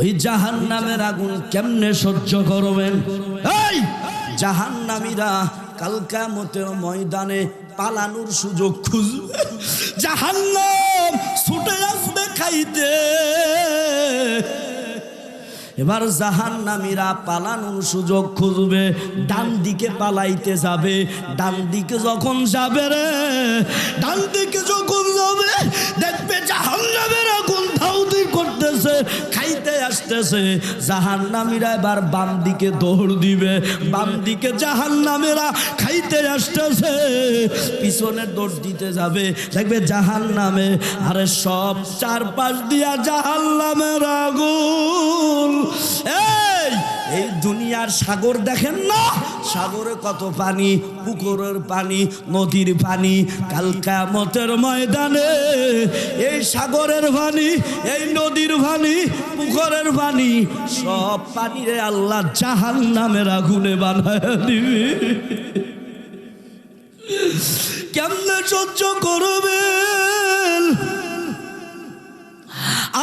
ওই জাহান্নামের আগুন কেমনে সহ্য করবেন? এই জাহান্নামীরা কাল কিয়ামতের ময়দানে পালানোর সুযোগ খুঁজবে। জাহান্নাম ছুটে আসবে খাইতে। এবার জাহান্নামীরা পালানোর সুযোগ খুঁজবে, ডান দিকে পালাইতে যাবে। ডান দিকে যখন যাবে রে, ডান দিকে যখন যাবে দেখবে জাহান্নামের আগুন ধাউতি করতেছে, খাইতে আসতেছে। জাহান্নামীরা এবার বাম দিকে দৌড় দিবে, বাম দিকে জাহান্নামীরা খাইতে আসতেছে, পিছনে দৌড় দিতে যাবে, দেখবে জাহান্নামে। আরে সব চারপাশ দিয়া জাহান্নামের আগুন। এই দুনিয়ার সাগর দেখেন না, সাগরে কত পানি, পুকুরের পানি, নদীর পানি। কাল কিয়ামতের ময়দানে এই সাগরের পানি, এই নদীর পানি, পুকুরের পানি, সব পানিরে আল্লাহ জাহান্নামের আগুনে বানায় দিবে। কেমনে সহ্য করবেন?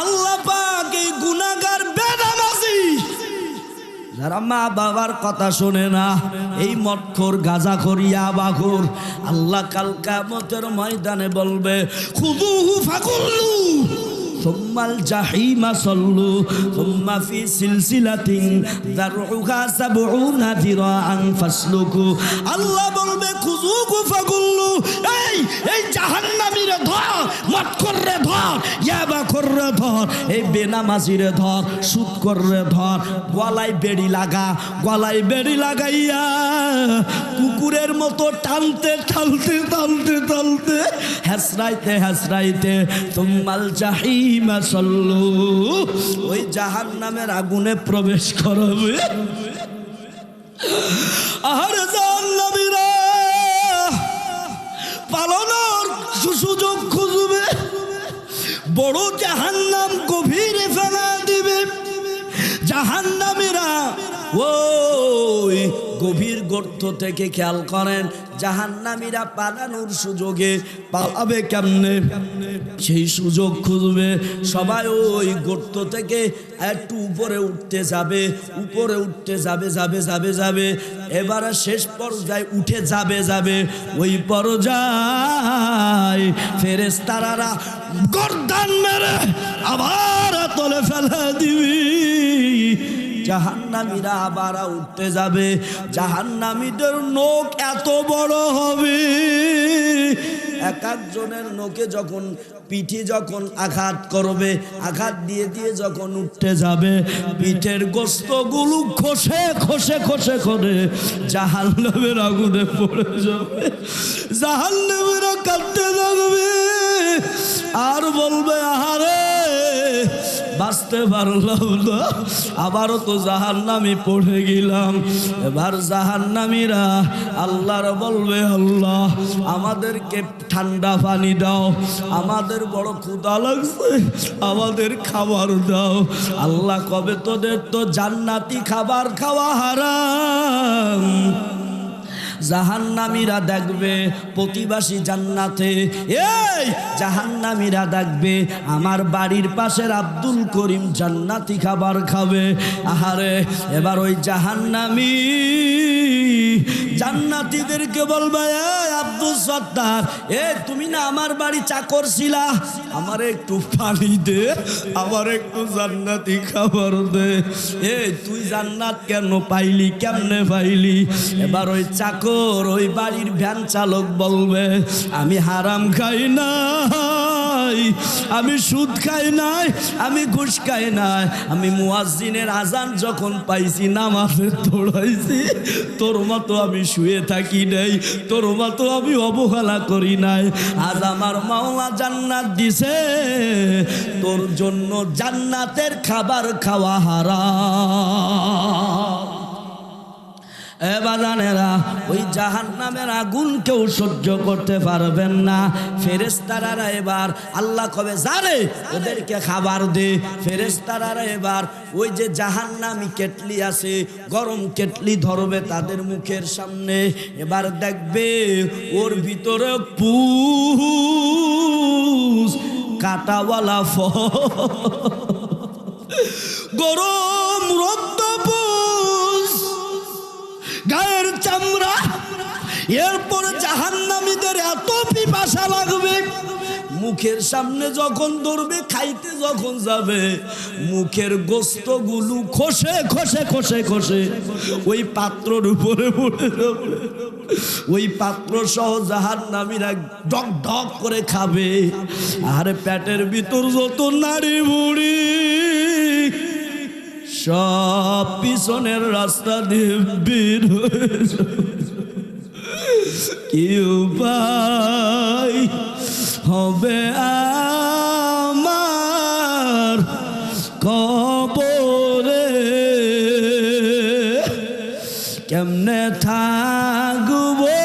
আল্লাহ পাক এই গুনাহগার বেনামাজি যারা মা বাবার কথা শোনে না, এই মদখোর, গাঁজাখোর, ইয়াবাখোর, আল্লাহ কাল কিয়ামতের ময়দানে বলবে খুযুহু ফাকুল্লু সুম্মাল জাহিমা সাল্লু সুম্মা ফি সিলসিলাতিন যারউহা সাবউনা যিরাআন ফাসলুকু। আল্লাহ বলবে খুযুহু ফাকুল্লু, এই জাহান্নামীরে ধর, মদখোররে ধর, ইয়াবাখোররে ধর, এই বেনামাজিরে ধর, সুদখোররে ধর, গলায় বেড়ি লাগা, গলায় বেড়ি লাগাইয়া কুকুরের মতো টানতে টানতে টানতে টানতে হেসরাইতে হেসরাইতে সুম্মাল জাহিমা সাল্লু, ওই জাহান্নামের আগুনে প্রবেশ করবে। আরে জাহান্নামীরা পালানোর সুযোগ খুঁজবে, বড় জাহান্নাম গভীরে ফেলা দিবে। জাহান্নামীরা ওই গভীর গর্ত থেকে, খেয়াল করেন, জাহান্নামীরা পালানোর সুযোগে পালাবে কেমনে, সেই সুযোগ খুঁজবে। সবাই ওই গর্ত থেকে একটু উপরে উঠতে যাবে, উপরে উঠতে যাবে, যাবে যাবে যাবে, এবারে শেষ পর্যায়ে উঠে যাবে যাবে, ওই পর্যায়ে ফেরেশতারা গর্দান মেরে আবার তলে ফেলে দিবি। জাহান্নামীরা আবার উঠতে যাবে। জাহান্নামীদের নখ এত বড় হবে, এক একজনের নখে যখন পিঠে যখন আঘাত করবে, আঘাত দিয়ে দিয়ে যখন উঠতে যাবে, পিঠের গোস্তগুলো খসে খসে খসে করে জাহান্নামের আগুনে পড়ে যাবে। জাহান্নামীরা কাঁদতে লাগবে আর বলবে আহারে বাঁচতে পারলাম না, আবারও তো জাহান্নামে পড়ে গেলাম। এবার জাহান্নামীরা আল্লাহর বলবে আল্লাহ আমাদেরকে ঠান্ডা পানি দাও, আমাদের বড় ক্ষুধা লাগছে, আমাদের খাবার দাও। আল্লাহ কবে তোদের তো জান্নাতি খাবার খাওয়া হারাম। জাহান্নামীরা দেখবে প্রতিবাসী জান্নাতে, এই জাহান্নামীরা দেখবে আমার বাড়ির পাশের আব্দুল করিম জান্নাতি খাবার খাবে। আহারে এবার ওই জাহান্নামী জান্নাতীদেরকে বলবে এই আব্দুল সত্তার, তুমি না আমার বাড়ি চাকর ছিলা, আমার একটু পানি দে, আমার একটু জান্নাতি খাবার দে। তুই জান্নাত কেন পাইলি, কেমনে পাইলি? এবার ওই চাকর, ওই বাড়ির ভ্যান চালক বলবে আমি হারাম খাই নাই, আমি সুদ খাই নাই, আমি ঘুষ খাই নাই, আমি মুয়াজ্জিনের আজান যখন পাইছি নামাজে দৌড়াইছি, তোর মতো আমি শুয়ে থাকি নাই, তোর মতো আমি অবহেলা করি নাই। আজ আমার মাওলা জান্নাত দিছে, তোর জন্য জান্নাতের খাবার খাওয়া হারাম। বাজানেরা ওই জাহান্নামের আগুন কেউ সহ্য করতে পারবেন না। ফেরেশতারা এবার আল্লাহ কবে জানে ওদেরকে খাবার দে। ফেরেশতারা এবার ওই যে জাহান্নামী কেটলি আছে, গরম কেটলি ধরবে তাদের মুখের সামনে, এবার দেখবে ওর ভিতরে পুষ কাটাওয়ালা গরম রক্তপুষ, গায়ের চামড়া। এরপরে জাহান্নামীদের এত পিপাসা লাগবে, মুখের সামনে যখন ধরবে, খাইতে যখন যাবে, মুখের গোস্তগুলো খসে খসে খসে খসে ওই পাত্রর উপরে পড়ে যাবে। ওই পাত্র সহ জাহান্নামীরা ডক ডক করে খাবে। আর পেটের ভিতর যত নারী বুড়ি সব পিছনের রাস্তা দিয়ে বের হয়ে যাবে। কি উপায় হবে আমার কবরে, কেমনে থাকবো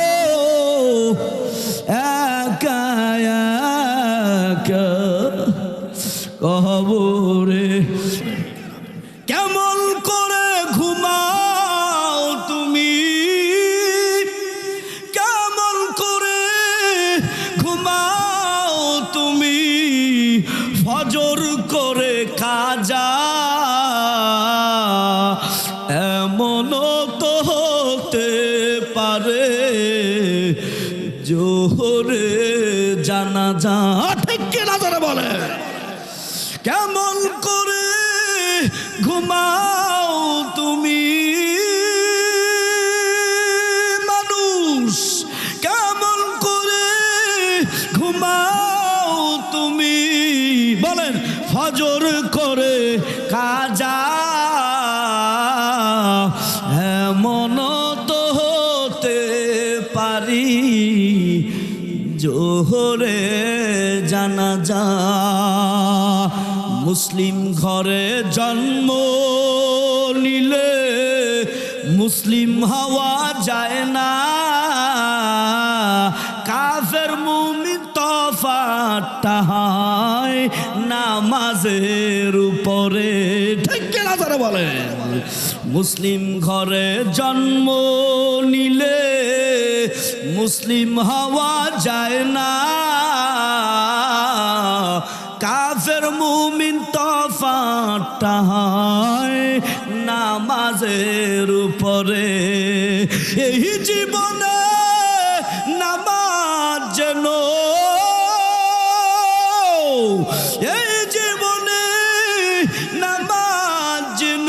একা একা কবরে। কেমন করে ঘুমাও তুমি, কেমন করে ঘুমাও তুমি, ফজর করে কাজা, এমন তো হতে পারে জোহরে জানাজা। ঠিক কিনা ধরে বলে, কেমন করে ঘুমাও তুমি মানুষ, কেমন করে ঘুমাও তুমি, বলেন ফজর করে কাজা, এমন তো হতে পারি জোহরে জানাজা। মুসলিম ঘরে জন্ম নিলে মুসলিম হওয়া যায় না, কাফের মুমিন তফাৎটা হয় নামাজের উপরে। ঠিক কিনা তারা বলে, মুসলিম ঘরে জন্ম নিলে মুসলিম হওয়া যায় না, কাফের মুমিন তফাৎটা হয় নামাজের উপরে। এই জীবনে নামাজ যেন, এই জীবনে নামাজ যেন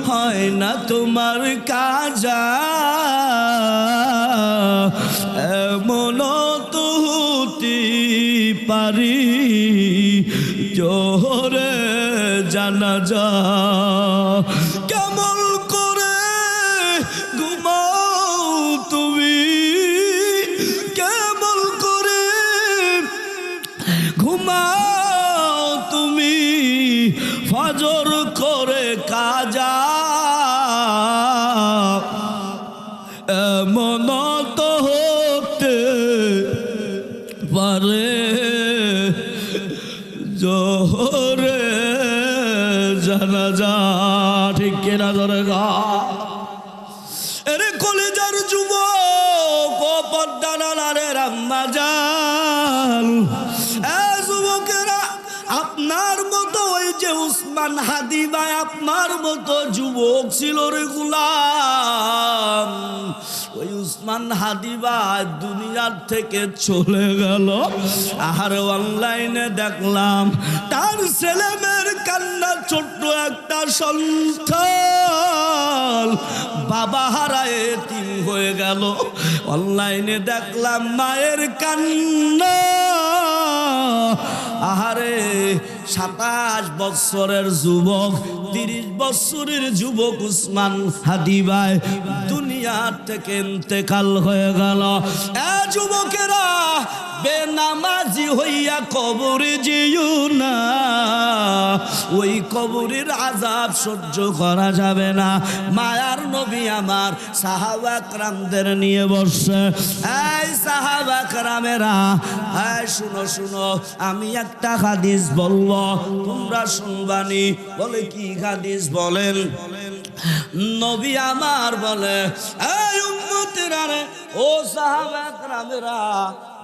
হয় না তোমার কাজা, এমন তো হতে পারি জোহরে জানাজা। কেমন করে ঘুমাও তুমি, কেমন করে ঘুমাও তুমি, ফজর করে কাজা, এমন তো হতে পারে জোহরে জানাজা। ঠিক কিনা ধরে গা, এরে কলেজার যুবক ও পদ্মানারে রাম্মাজান, এ যুবকেরা, আপনার মতো ওই যে উসমান হাদি ভাই আপনার মতো যুবক ছিল রে গোলাম। ওই উসমান হাদি ভাই দুনিয়ার থেকে চলে গেল, আর অনলাইনে দেখলাম তার ছেলে মেয়ের কান্না, ছোট্ট একটা সন্তান বাবা হারায় এতিম হয়ে গেল। অনলাইনে দেখলাম মায়ের কান্না, আহারে 27 বছরের যুবক, 30 বছরের যুবক উসমান হাদি ভাই দুনিয়া থেকে ইন্তেকাল হয়ে গেল। এ যুবকেরা, বেনামাজি হইয়া কবরে যেও না, ওই কবরের আযাব সহ্য করা যাবে না। মায়ার নবী আমার সাহাবা کرامদের নিয়ে বসে, এই সাহাবা کرامেরা, এই শুনো শুনো, আমি একটা হাদিস বলবো, তোমরা শুনবানি। বলে কি হাদিস বলেন? নবী আমার বলে, এই উম্মতেরা রে, ও সাহাবা کرامেরা,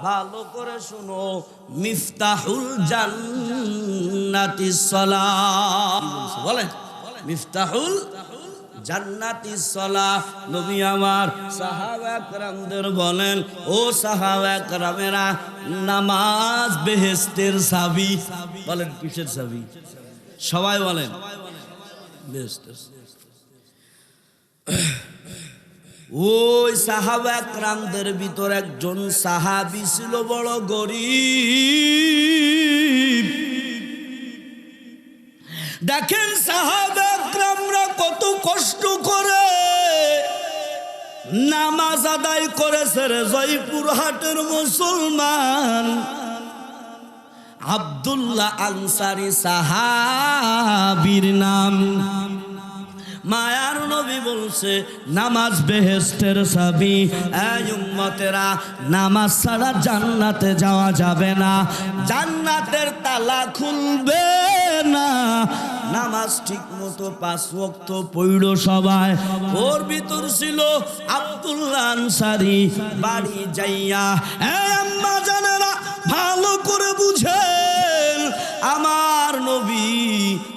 ভালো করে শুনো, মিফতাহুল জান্নাতিস সালাহ। বলেন মিফতাহুল জান্নাতিস সালাহ। নবী আমার সাহাবা کرامদের বলেন, ও সাহাবা کرامেরা, নামাজ বেহেশতের চাবি। বলেন কিসের চাবি? সবাই বলেন বেহেশতের। ওই সাহাবা کرامদের ভিতর একজন সাহাবী ছিল বড় গরীব। দেখেন সাহাবা کرامরা কত কষ্ট করে নামাজ আদায় করেছে রে। জয়পুরহাটের মুসলমান আব্দুল্লাহ আনসারী সাহাবীর নাম। মায়ার নবী বলছে নামাজ বেহেশতের চাবি। এই উম্মতেরা, নামাজ ছাড়া জান্নাতে যাওয়া যাবে না, জান্নাতের তালা খুলবে না। নামাজ ঠিক মতো 5 ওয়াক্ত পড়ো সবাই। ওর ভিতর ছিল আব্দুল্লাহ আনসারী। বাড়ি যাইয়া এই আম্মা জানেরা ভালো করে বুঝেন, আমার নবী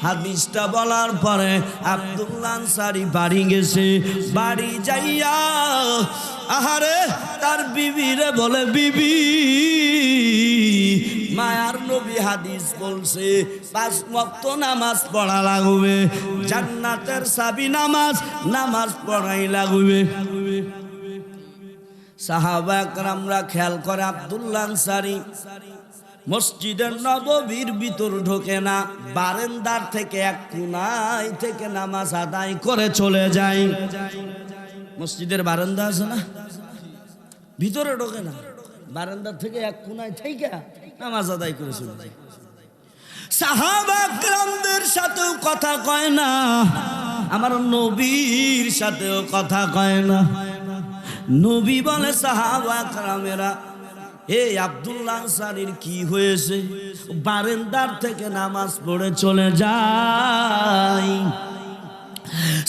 হাদিসটা বলার পরে আব্দুল্লাহ আনসারী বাড়ি গেছে। বাড়ি যাইয়া আহারে তার বিবিরে বলে, বিবি, মায়ার নবী হাদিস বলছে 5 ওয়াক্ত নামাজ পড়া লাগবে, জান্নাতের চাবি নামাজ, নামাজ পড়াই লাগবে। সাহাবা کرامরা খেয়াল করে আব্দুল্লাহ আনসারী মসজিদের নববীর ভিতর ঢোকে না, বারান্দার থেকে এক কোণায় থেকে নামাজ আদায় করে চলে যায়। মসজিদের বারান্দা আছে না, ভিতরে ঢোকে না, বারান্দার থেকে এক কোণায় থেকে নামাজ আদায় করে চলে যায়। সাহাবা کرامদের সাথেও কথা কয় না, আমার নবীর সাথেও কথা কয় না। নবী বলে, সাহাবা کرامেরা, এই আব্দুল্লাহ আনসারীর কি হয়েছে? বারান্দার থেকে নামাজ পড়ে চলে যায়।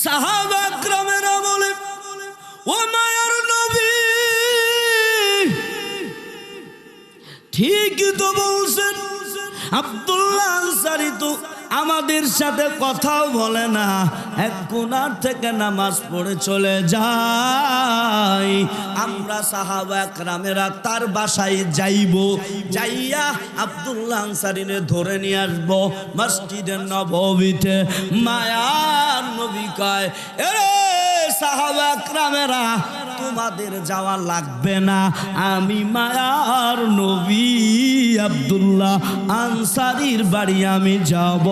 সাহাবা کرامেরা বলে, ও মায়ার নবী, ঠিকই তো বলছেন, আব্দুল্লাহ আনসারী তো আমাদের সাথে কথাও বলে না, এক কোণার থেকে নামাজ পড়ে চলে যায়। আমরা সাহাবা کرامেরা তার বাসায় যাইব, যাইয়া আব্দুল্লাহ আনসারীরে ধরে নিয়ে আসবো মসজিদের নববীতে। মায়ার নবী কয়, এরে সাহাবা کرامেরা, তোমাদের যাওয়া লাগবে না, আমি মায়ার নবী আব্দুল্লাহ আনসারীর বাড়ি আমি যাব।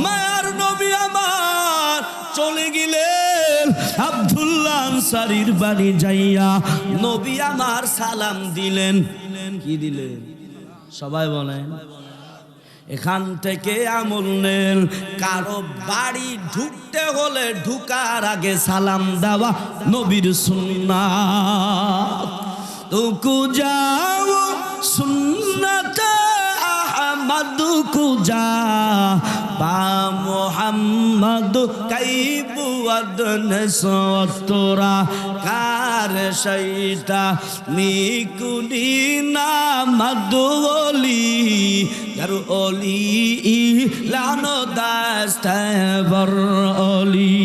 মায়ার নবী আমার চলে গেলেন আব্দুল্লাহ আনসারীর বাড়ি যাইয়া। নবী আমার সালাম দিলেন। কি দিলেন? সবাই বলেন। এখান থেকে আমল নেন, কারো বাড়ি ঢুকতে হলে ঢুকার আগে সালাম দেওয়া নবীর সুন্নাত। তুকু যাও সুন্নাত আহমদ কুজা বা মোহাম্মদ কাইবু আদন সতরা কার শৈতা নিকুনি না মদলি গার ওলি লানো দাস্তাবর ওলি।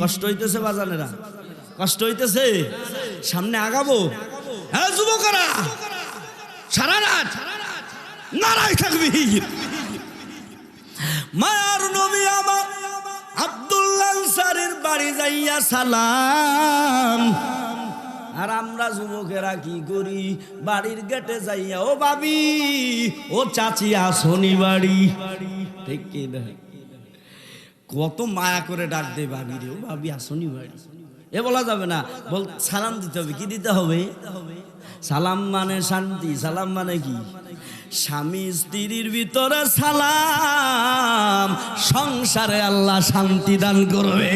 কষ্ট হইতেছে বাজানেরা, কষ্ট হইতেছে। সামনে আগাবো। হ্যাঁ যুবকরা, সারা রাত নারায় থাকবি। মায়ার নবী আমার আব্দুল্লাহ আনসারীর বাড়ি যাইয়া সালাম। আর আমরা যুবকেরা কি করি? বাড়ির গেটে যাইয়া, ও ভাবি, ও চাচি, আসনি বাড়ি। ঠিক কি না? কত মায়া করে ডাক দে ভাবি রে, ও ভাবি আসনি বাড়ি। এ বলা যাবে না, বল সালাম দিতে হবে। কি দিতে হবে? সালাম মানে শান্তি। সালাম মানে কি? স্বামী স্ত্রীর ভিতরে সালাম, সংসারে আল্লাহ শান্তি দান করবে।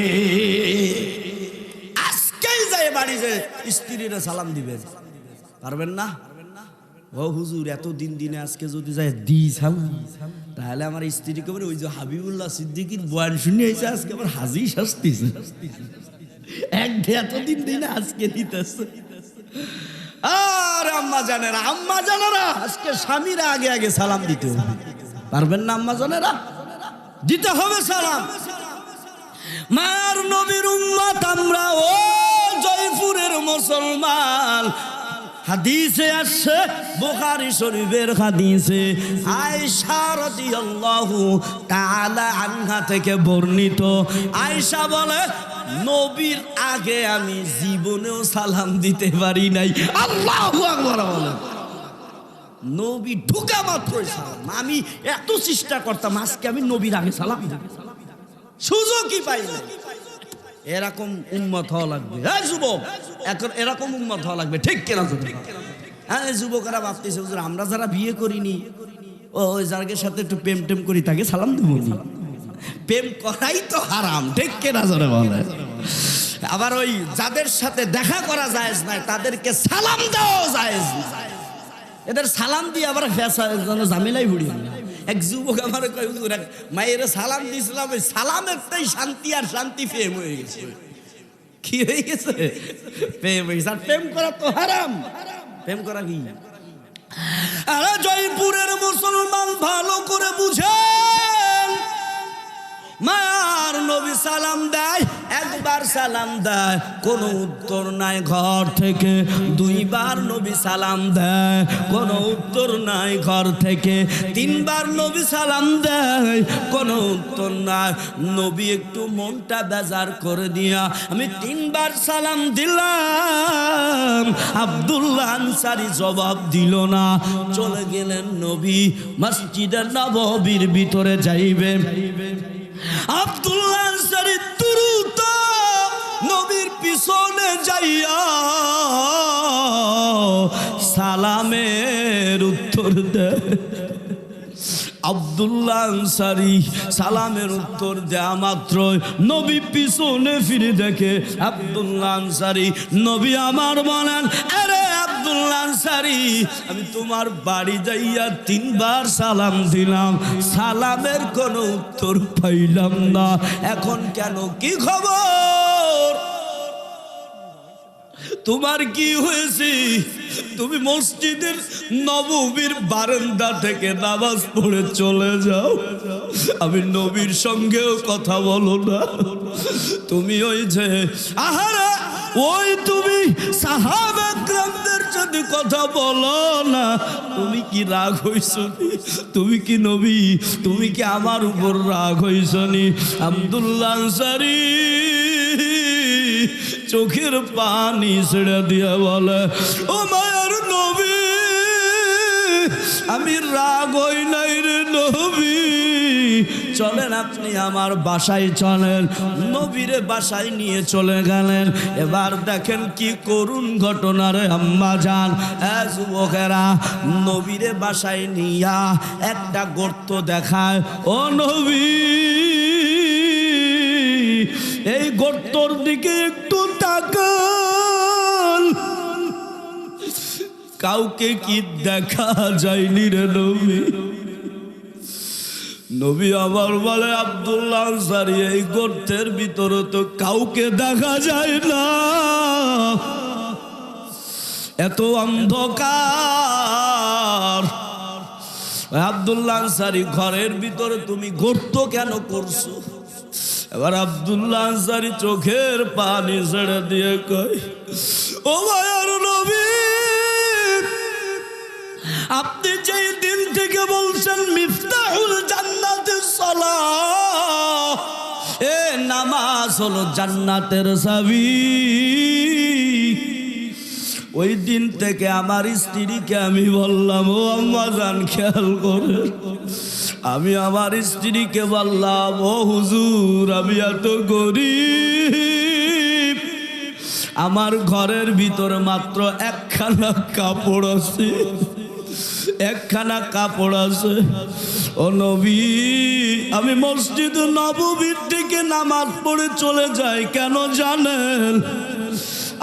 আজকেই যাই বাড়ি যে স্ত্রীরা সালাম দিবেন, পারবেন না? ও হুজুর, এত দিনে আজকে যদি যায় দি সালাম, তাহলে আমার স্ত্রীকে বলে, ওই যে হাবিবুল্লাহ সিদ্দিকীর বয়ান শুনে এসে আজকে আবার হাজি শাস্তিছে। এত দিনে আজকে দিতেছে। আর আম্মা জানেরা আজকে স্বামীরা আগে আগে সালাম দিতে হবে। পারবেন না আম্মা জানেরা? দিতে হবে সালাম। মার নবীর উম্মত আমরা, ও জয়পুরের মুসলমান। হাদিসে আসছে, বুখারী শরীফের হাদিসে, আয়েশা রাদিয়াল্লাহু তাআলা আনহা থেকে বর্ণিত। আয়েশা বলে, নবীর আগে আমি জীবনেও সালাম দিতে পারি নাই। আল্লাহু আকবার বলেন। নবী ঢোকা মাত্রই সালাম। আমি এত চেষ্টা করতাম আজকে আমি নবীর আগে সালাম দিব, সুযোগই পাই না। এরকম উম্মত হওয়া লাগবে। হ্যাঁ যুবক, এখন এরকম উম্মত হওয়া লাগবে, ঠিক কিনা? হ্যাঁ, যুবকেরা ভাবতেছে হুজুর আমরা যারা বিয়ে করিনি, ওই যার সাথে একটু প্রেম টেম করি তাকে সালাম দেবো। প্রেম করাই তো হারাম, ঠিক কিনা জোরে বলে। আবার ওই যাদের সাথে দেখা করা জায়েজ নাই তাদেরকে সালাম দেওয়া জায়েজ নাই। এদের সালাম দিয়ে আবার ঝামেলাই ভুড়িয়ে। এক যুবক আমার কয়, হুজুর এক মায়ের সালাম দিয়েছিলাম, ওই সালামেরটাই শান্তি আর শান্তি প্রেম হয়ে গেছে। কি হয়ে গেছে? প্রেম হয়ে গেছে। আর প্রেম করা তো হারাম। প্রেম করা কি? আরে জয়পুরের মুসলমান ভালো করে বুঝেন, মায়ার নবী সালাম দেয়, একবার সালাম দেয় কোনো উত্তর নাই ঘর থেকে, দুইবার নবী সালাম দেয় কোনো উত্তর নাই ঘর থেকে, তিনবার নবী সালাম দেয় কোনো উত্তর নাই। নবী একটু মনটা বেজার করে দিয়া, আমি তিনবার সালাম দিলাম, আব্দুল্লাহ আনসারী জবাব দিল না। চলে গেলেন নবী মসজিদের নববীর ভিতরে যাইবে। আব্দুল্লাহ আনসারী দ্রুত নবীর পিছনে যাইয়া সালামের উত্তর দেয়। আব্দুল্লাহ আনসারী সালামের উত্তর দেয়া মাত্র নবী পিছনে ফিরে দেখে আব্দুল্লাহ আনসারী। নবী আমার বলেন, আরে আব্দুল্লাহ আনসারী, আমি তোমার বাড়ি যাইয়া তিনবার সালাম দিলাম, সালামের কোনো উত্তর পাইলাম না, এখন কেন, কি খবর, তোমার কি হয়েছে? তুমি মসজিদের নববীর বারান্দা থেকে নামাজ পড়ে চলে যাও, আমি নবীর সঙ্গেও কথা বলো না। তুমি ওই যে আহারে, ওই তুমি সাহাবা کرامদের সাথে কথা বলো না, তুমি কি রাগ হইছো? তুমি কি নবী, তুমি কি আমার উপর রাগ হইছো নি? আব্দুল্লাহ আনসারী চোখের পানি ছেড়ে দিয়ে বলে, ও মায়ার নবী, আমি রাগ হই নাই রে নবী, চলেন আপনি আমার বাসায় চলেন। নবীরে বাসায় নিয়ে চলে গেলেন। এবার দেখেন কি করুণ ঘটনা রে আম্মা জান, যুবকেরা, নবীরে বাসায় নিয়া একটা গর্ত দেখায়। ও নবী, এই গর্তর দিকে একটু তাকান, কাউকে কি দেখা যায়নি রে নবী? নবী আবার বলে, আব্দুল্লাহ আনসারী, এই গর্তের ভিতরে তো কাউকে দেখা যায় না, এত অন্ধকার। আব্দুল্লাহ আনসারী, ঘরের ভিতরে তুমি গর্ত কেন করছো? এবার আব্দুল্লাহ আনসারী চোখের পানি ছেড়ে দিয়ে কয়, ও মায়ার নবী, আপনি যেই দিন থেকে বলছেন মিফতাহুল জান্নাতের সালাহ, এ নামাজ হলো জান্নাতের চাবি, ওই দিন থেকে আমার স্ত্রীকে আমি বললাম, ও আম্মা জান খেয়াল করে, আমি আমার স্ত্রীকে বললাম, ও হুজুর, আমি এত গরিব, আমার ঘরের ভিতরে মাত্র একখানা কাপড় আছে, একখানা কাপড় আছে। ও নবী, আমি মসজিদ নববীর থেকে নামাজ পড়ে চলে যাই, কেন জানেন?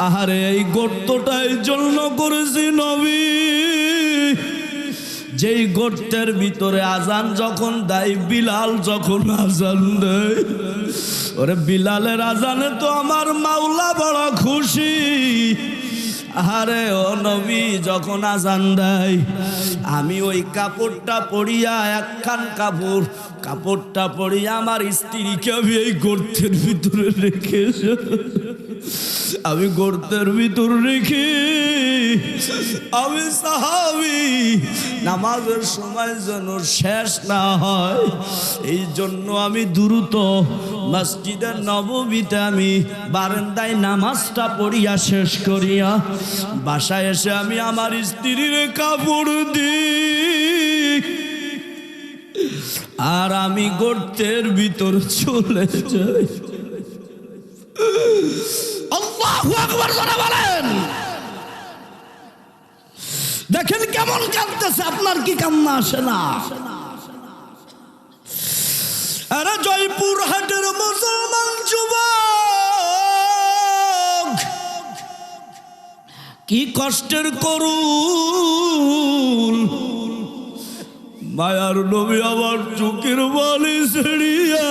আহারে, এই গর্তটা এই জন্য করেছি নবী, যেই গর্তের ভিতরে আজান যখন দেয়, বিলাল যখন আজান দেয়, ওরে বিলালের আজানে তো আমার মাওলা বড় খুশি, আরে ও নবী, যখন আজান দেয় আমি ওই কাপড়টা পরিয়া, একখান কাপড়টা পরিয়া আমার স্ত্রীকে আমি এই গর্তের ভিতরে রেখে, আমি গর্তের ভিতর রেখে আমি সাহাবী নামাজের সময় যেন শেষ না হয় এই জন্য আমি দ্রুত মসজিদের নববীতে আমি বারান্দায় নামাজটা পড়িয়া শেষ করিয়া বাসায় এসে আমি আমার স্ত্রীর কাপড় দিই, আর আমি গর্তের ভিতর চলে যাই। আল্লাহু আকবার বলেন। দেখেন কেমন কাঁদতেছে, আপনার কি কান্না আসে না? আরে জয়পুর হাটের মুসলমান যুবক কি কষ্টের করুন, মায়ার নবী আমার চোখের বালি ছেড়িয়া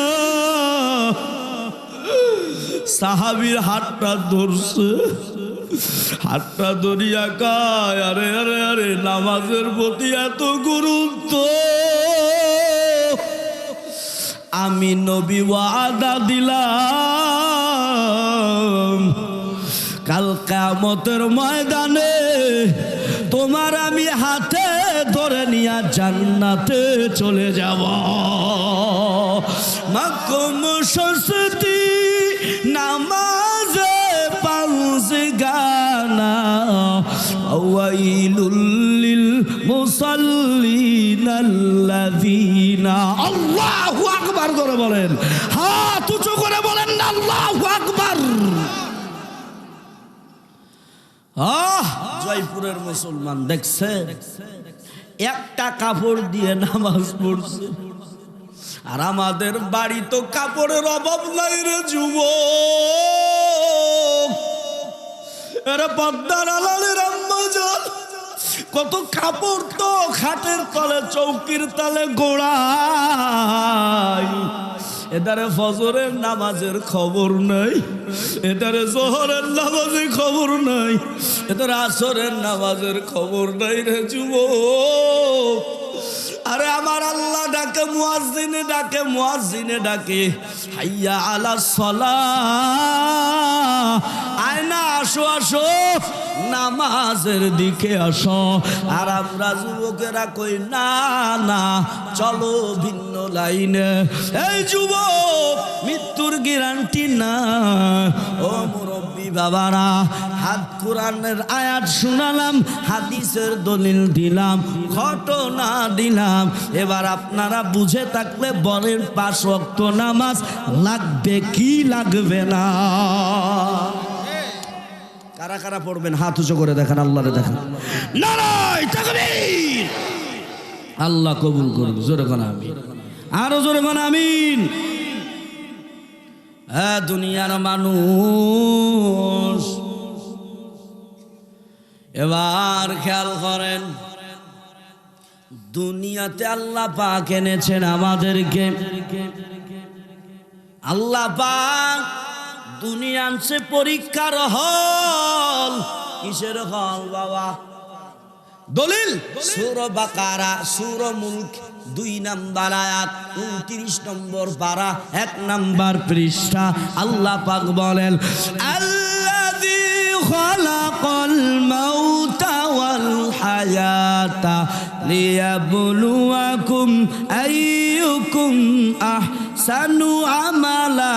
সাহাবীর হাতটা ধরছে, হাতটা ধরিয়া কায়, আরে আরে আরে নামাজের প্রতি এত গুরুত্ব, আমি নবী ওয়াদা দিলাম কাল কিয়ামতের ময়দানে তোমার আমি হাতে ধরে নিয়ে জান্নাতে চলে যাব। মাকম সস্তি নামাজে পাঁচ গানা ওয়াইলুল লিল মুসাল্লিনাল্লাযীনা। আল্লাহু আকবার করে বলেন, হাত উঁচু করে বলেন না আল্লাহু আকবার। জয়পুরের মুসলমান দেখছে একটা কাপড় দিয়ে নামাজ পড়ছে, আর আমাদের বাড়ি তো কাপড়ের অভাব নাই রে যুবক। এরা পদ্মার আলালের আম্মা জান, কত কাপড় তো খাটের তলে চৌকির তলে গোড়ায়, এদারে ফজরের নামাজের খবর নাই, এদারে জোহরের নামাজের খবর নাই, এদারে আসরের নামাজের খবর নাই রে যুবক। আরে আমার আল্লাহ ডাকে মুয়াজ্জিনে ডাকে, মুয়াজ্জিনে ডাকে হাইয়া আলাস সালাহ, আয়না আসো আসো নামাজের দিকে আসো। আর আমরা যুবকেরা কই না না চলো ভিন্ন লাইনে। এই যুবক, মৃত্যুর গ্যারান্টি না। ও মুরব্বী বাবারা, হাত কোরআনের আয়াত শুনালাম, হাদিসের দলিল দিলাম, ঘটনা দিলাম, এবার আপনারা বুঝে থাকলে বলেন 5 ওয়াক্ত নামাজ লাগবে কি লাগবে না? কারা কারা পড়বেন হাত উঁচু করে দেখান, আল্লাহরে দেখান। নারায়ে তাকবীর। আল্লাহ কবুল করুন। জোরে কোন আমিন, আরো জোরে কোন আমিন। হ্যাঁ, দুনিয়ার মানুষ এবার খেয়াল করেন, দুনিয়াতে আল্লাহ পাক এনেছেন আমাদেরকে। আল্লাহ পাক দুনিয়া আনছে পরীক্ষার হল। কিসের হল বাবা? দলিল সূরা বাকারা, সূরা মুলক 2 নম্বর আয়াত 29 নম্বর পারা 1 নম্বর পৃষ্ঠা। আল্লাহ পাক বলেন, আল্লাযী খালাকাল মাউতা ওয়াল হায়াতা লিয়াবলুয়াকুম আইয়ুকুম আহসানু আমালা।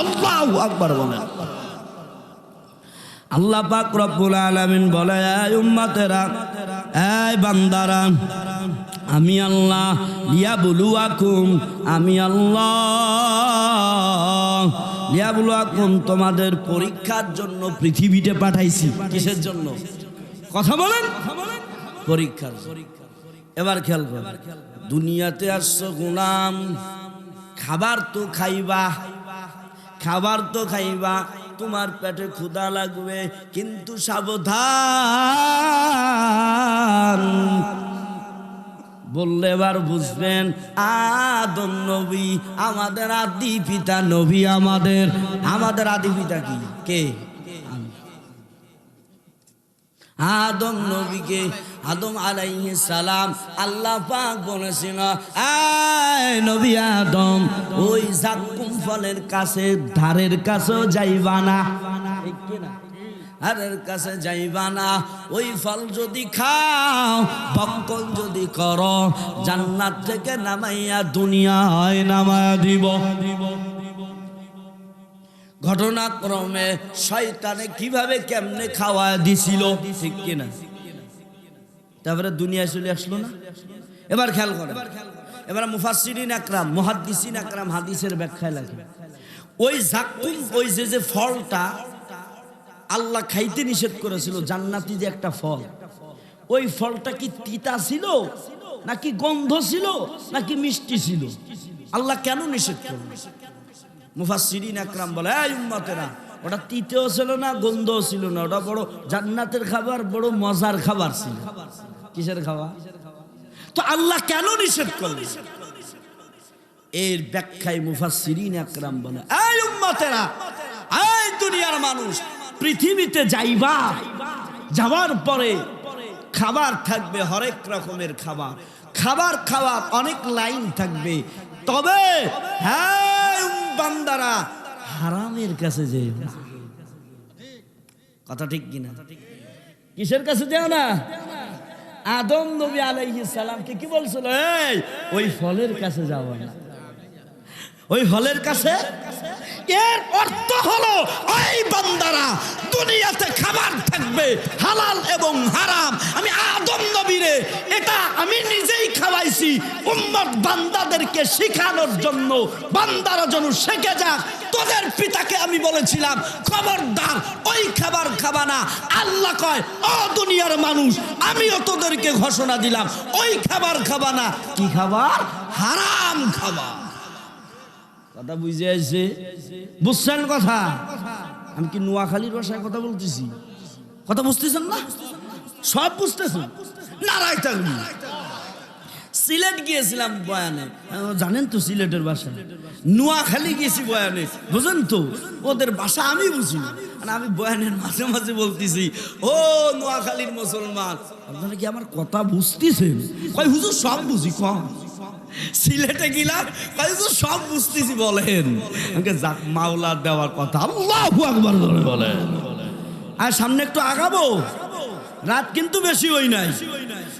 আল্লাহু আকবার বলেন। আল্লাহ পাক রব্বুল আলামিন বলে, এই উম্মতেরা, এই বান্দারা, আমি আল্লাহ লিয়াবলুয়াকুম, আমি আল্লাহ লিয়াবলুয়াকুম তোমাদের পরীক্ষার জন্য পৃথিবীতে পাঠাইছি। কিসের জন্য? কথা বলেন। পরীক্ষার। এবার খেয়াল করো, দুনিয়াতে আসছো গোলাম, খাবার তো খাইবা, খাবার তো খাইবা, তোমার পেটে ক্ষুধা লাগবে, কিন্তু সাবধান, বললে তাহলে এবার বুঝবেন আদম নবী আমাদের আদি পিতা, নবী আমাদের আদি পিতা কি কে? আদম নবীকে, আদম আলাইহিস সালাম আল্লাহ পাক বলেছিল, আয় নবী আদম ওই জাক্কুম ফলের কাছে ধারের কাছেও যাইবা না, ঠিক কি না? ধারের কাছে যাইবা না, ওই ফল যদি খাও, ভক্ষণ যদি করো, জান্নাত থেকে নামাইয়া দুনিয়ায় নামায়া দিব। ঘটনাক্রমে শয়তানে কিভাবে কেমনে খাওয়া দিছিল, ঠিক কিনা? তারপরে দুনিয়ায় চলে আসলো না। এবার খেয়াল করেন, এবার মুফাসসিরিন আকরাম, মুহাদ্দিসিন আকরাম হাদিসের ব্যাখ্যায় লাগে, ওই জাক্কুম, ওই যে ফলটা আল্লাহ খাইতে নিষেধ করেছিল, জান্নাতি যে একটা ফল, ওই ফলটা কি তিতা ছিল নাকি গন্ধ ছিল নাকি মিষ্টি ছিল? আল্লাহ কেন নিষেধ করল? মুফাসসিরিন আকরাম বলে, এই উম্মতেরা, ওটা তিতেও ছিল না, গন্ধও ছিল না, ওটা বড় জান্নাতের খাবার, বড় মজার খাবার ছিল। কিসের খাবার? তো আল্লাহ কেন নিষেধ করলেন? এর ব্যাখ্যায় মুফাসসিরিন আকরাম বলে, এই উম্মতেরা, এই দুনিয়ার মানুষ, পৃথিবীতে যাইবা, যাওয়ার পরে খাবার থাকবে, হরেক রকমের খাবার, খাবার খাওয়ার অনেক লাইন থাকবে, তবে হ্যাঁ বান্দারা হারামের কাছে যেও না। কথা ঠিক কিনা? কিসের কাছে যেও না? আদম নবী আলাইহিস সালামকে কি বলছিল? এই ওই ফলের কাছে যাও না, ওই ফলের কাছে। এর অর্থ হলো ওই বান্দারা দুনিয়াতে খাবার থাকবে হালাল এবং হারাম। আমি আদম নবীরে এটা আমি নিজেই খাওয়াইছি উম্মত বান্দাদেরকে শিখানোর জন্য, বান্দারা যেন শিখে যাক। তোদের পিতাকে আমি বলেছিলাম খবরদার ওই খাবার খাবা না। আল্লাহ কয়, ও দুনিয়ার মানুষ, আমিও তোদেরকে ঘোষণা দিলাম ওই খাবার খাবা না। কি খাবার? হারাম খাবার। কথা বুঝে আসছে? বুঝছেন কথা? আমি কি নোয়াখালীর ভাষায় কথা বলতেছি? কথা বুঝতেছেন না? সব বুঝতেছেন? নারায় থাকবি। সিলেট গিয়েছিলাম বয়ানে, জানেন তো সিলেটের ভাষা। নোয়াখালী গেছি বয়ানে, বুঝেন তো ওদের ভাষা আমি বুঝি না। আমি বয়ানের মাঝে মাঝে বলতেছি, ও নোয়াখালীর মুসলমান, আপনারা কি আমার কথা বুঝতেছেন? কয় হুজুর সব বুঝি। কম সিলেটে গেলাম, সব বুঝতেছি। বলেন আমাকে যাক মাওলা দেওয়ার কথা, আল্লাহু আকবার ধরে বলেন। আর সামনে একটু আগাবো, রাত কিন্তু বেশি হই নাই।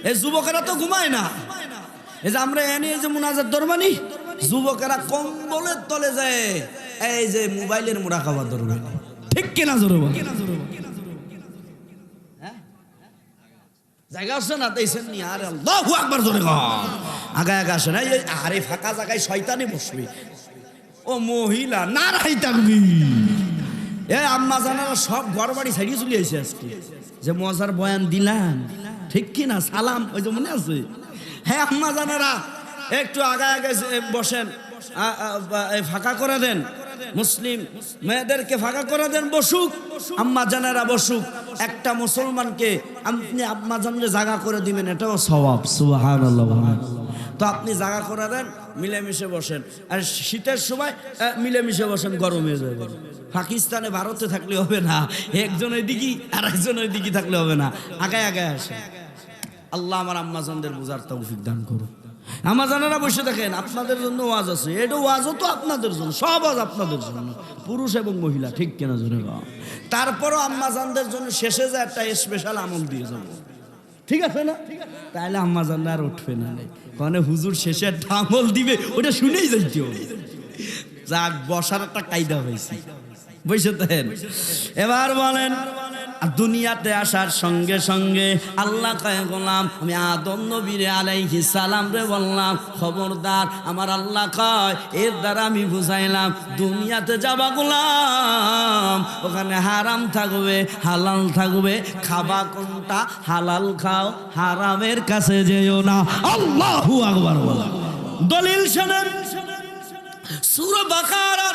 এই যুবকেরা তো ঘুমায় না। এই যে আমরা এনে এই যে মুনাজাত দরবানি, যুবকেরা কম্বলের তলে যায় এই যে মোবাইলের মুড়া খাবার ধরবে, ঠিক কিনা? জোরে বল। জায়গা আছে না? তাইছেন নি? আরে আল্লাহু আকবার জোরে কর। আগায় আগে আসে না, এই আরে ফাঁকা জায়গায় শয়তানে বসবে। ও মহিলা নারাই তাকবি। এ আম্মা জানারা সব ঘর বাড়ি ছাড়িয়ে চলে আসে আজকে, যে মজার বয়ান দিলাম, ঠিক কিনা? সালাম ওই যে মনে আছে? হ্যাঁ আম্মা জানারা একটু আগায় আগে বসেন, ফাঁকা করে দেন, মুসলিম মেয়েদেরকে ফাঁকা করে দেন, বসুক, আম্মা জানেরা বসুক। একটা মুসলমানকে আপনি আম্মা জানলে জায়গা করে দিবেন, এটাও সওয়াব। সুবহানাল্লাহ। তো আপনি জায়গা করে দেন, মিলেমিশে বসেন। আর শীতের সময় মিলেমিশে বসেন, গরমে যাবে। পাকিস্তানে ভারতে থাকলে হবে না, একজন ওইদিকে আর একজন ওইদিকে থাকলে হবে না, আগায় আগায় আসে। আল্লাহ আমার আম্মা জানদের বুঝার তৌফিক দান করুন। আম্মা জানেরা বসে দেখেন, আপনাদের জন্য ওয়াজ আছে, এটা ওয়াজও তো আপনাদের জন্য, সব ওয়াজ আপনাদের জন্য, পুরুষ এবং মহিলা, ঠিক কেনা জোরে? তারপরও আম্মা জানদের জন্য শেষে যায় একটা স্পেশাল আমল দিয়ে যাবো, ঠিক আছে না? তাহলে আম্মা জানরা আর উঠবে না, মানে হুজুর শেষে একটা আমল দিবে, ওটা শুনেই যাইতে হবে। যাক, বসার একটা কায়দা হয়েছে, বুঝতে দেন। এবার বলেন, দুনিয়াতে আসার সঙ্গে সঙ্গে আল্লাহ কয়, গোলাম আমি আদম নবীরে আলাইহিস সালাম রে বললাম, খবরদার, আমার আল্লাহ কয় এর দ্বারা আমি বুঝাইলাম দুনিয়াতে যাবা গোলাম, ওখানে হারাম থাকবে হালাল থাকবে, খাবা কোনটা? হালাল খাও, হারামের কাছে যেও না। আল্লাহু আকবার বলা। দলিল শোনেন, সূরা বাকারা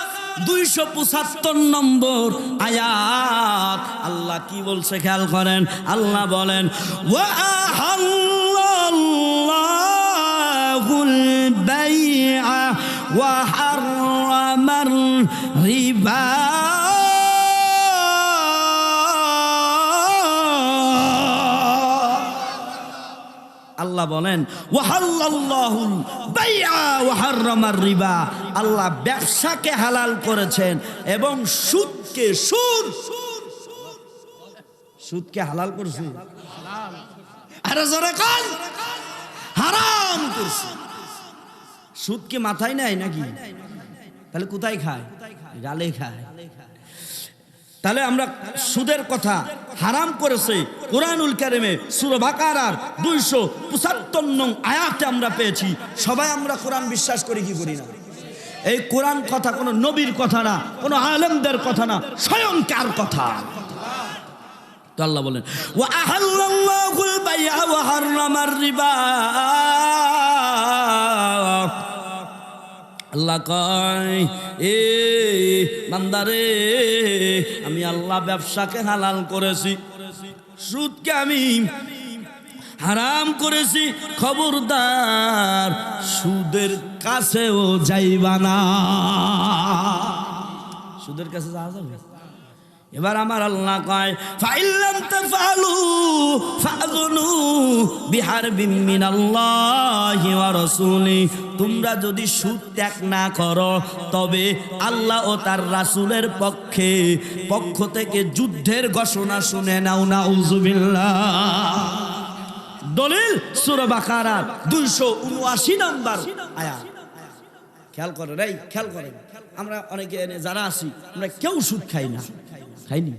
275 নম্বর আয়াত। আল্লাহ কি বলছে খেয়াল করেন। আল্লাহ বলেন, ওয়া আহাল্লাল্লাহু বাইআ ওয়া হাররামার রিবা আল্লাহ বলেন ওয়াহাল্লাল্লাহুল বাইআ ওয়া হাররামার রিবা আল্লাহ ব্যবসাকে হালাল করেছেন এবং সুদকে হালাল করেছে আরে জোরে কোন হারাম করেছে সুদকে মাথায় নেয় নাকি তাহলে কোথায় খায় গালে খায় তাহলে আমরা সুদের কথা হারাম করেছে কোরআনুল কারিমে সূরা বাকারার 275 নং আয়াতে আমরা পেয়েছি সবাই আমরা কোরআন বিশ্বাস করি কি করি না এই কোরআন কথা কোনো নবীর কথা না কোনো আলেমদের কথা না স্বয়ং কার কথা তো আল্লাহ বলেন ওয়া আহাল্লাল্লাহুল বাইআ ওয়া হাররামার রিবা আল্লাহ কয় এ বান্দারে আমি আল্লাহ ব্যবসাকে হালাল করেছি সুদকে আমি হারাম করেছি খবরদার সুদের কাছেও যাইবা না সুদের কাছে যাওয়া যাবে এবার আমার আল্লাহ কয় ফাইল্লাম তাফআলু ফাযুনু বিহারবিন মিনাল্লাহি ওয়া রাসূলি তোমরা যদি সুদ ত্যাগ না করো তবে আল্লাহ ও তার রাসূলের পক্ষ থেকে যুদ্ধের ঘোষণা শুনে নাও নাউযুবিল্লাহ দলিল সূরা বাকারার 279 নম্বর আয়াত খেয়াল করেন খেয়াল করেন আমরা অনেকে যারা আছি আমরা কেউ সুদ খাই না খাইনি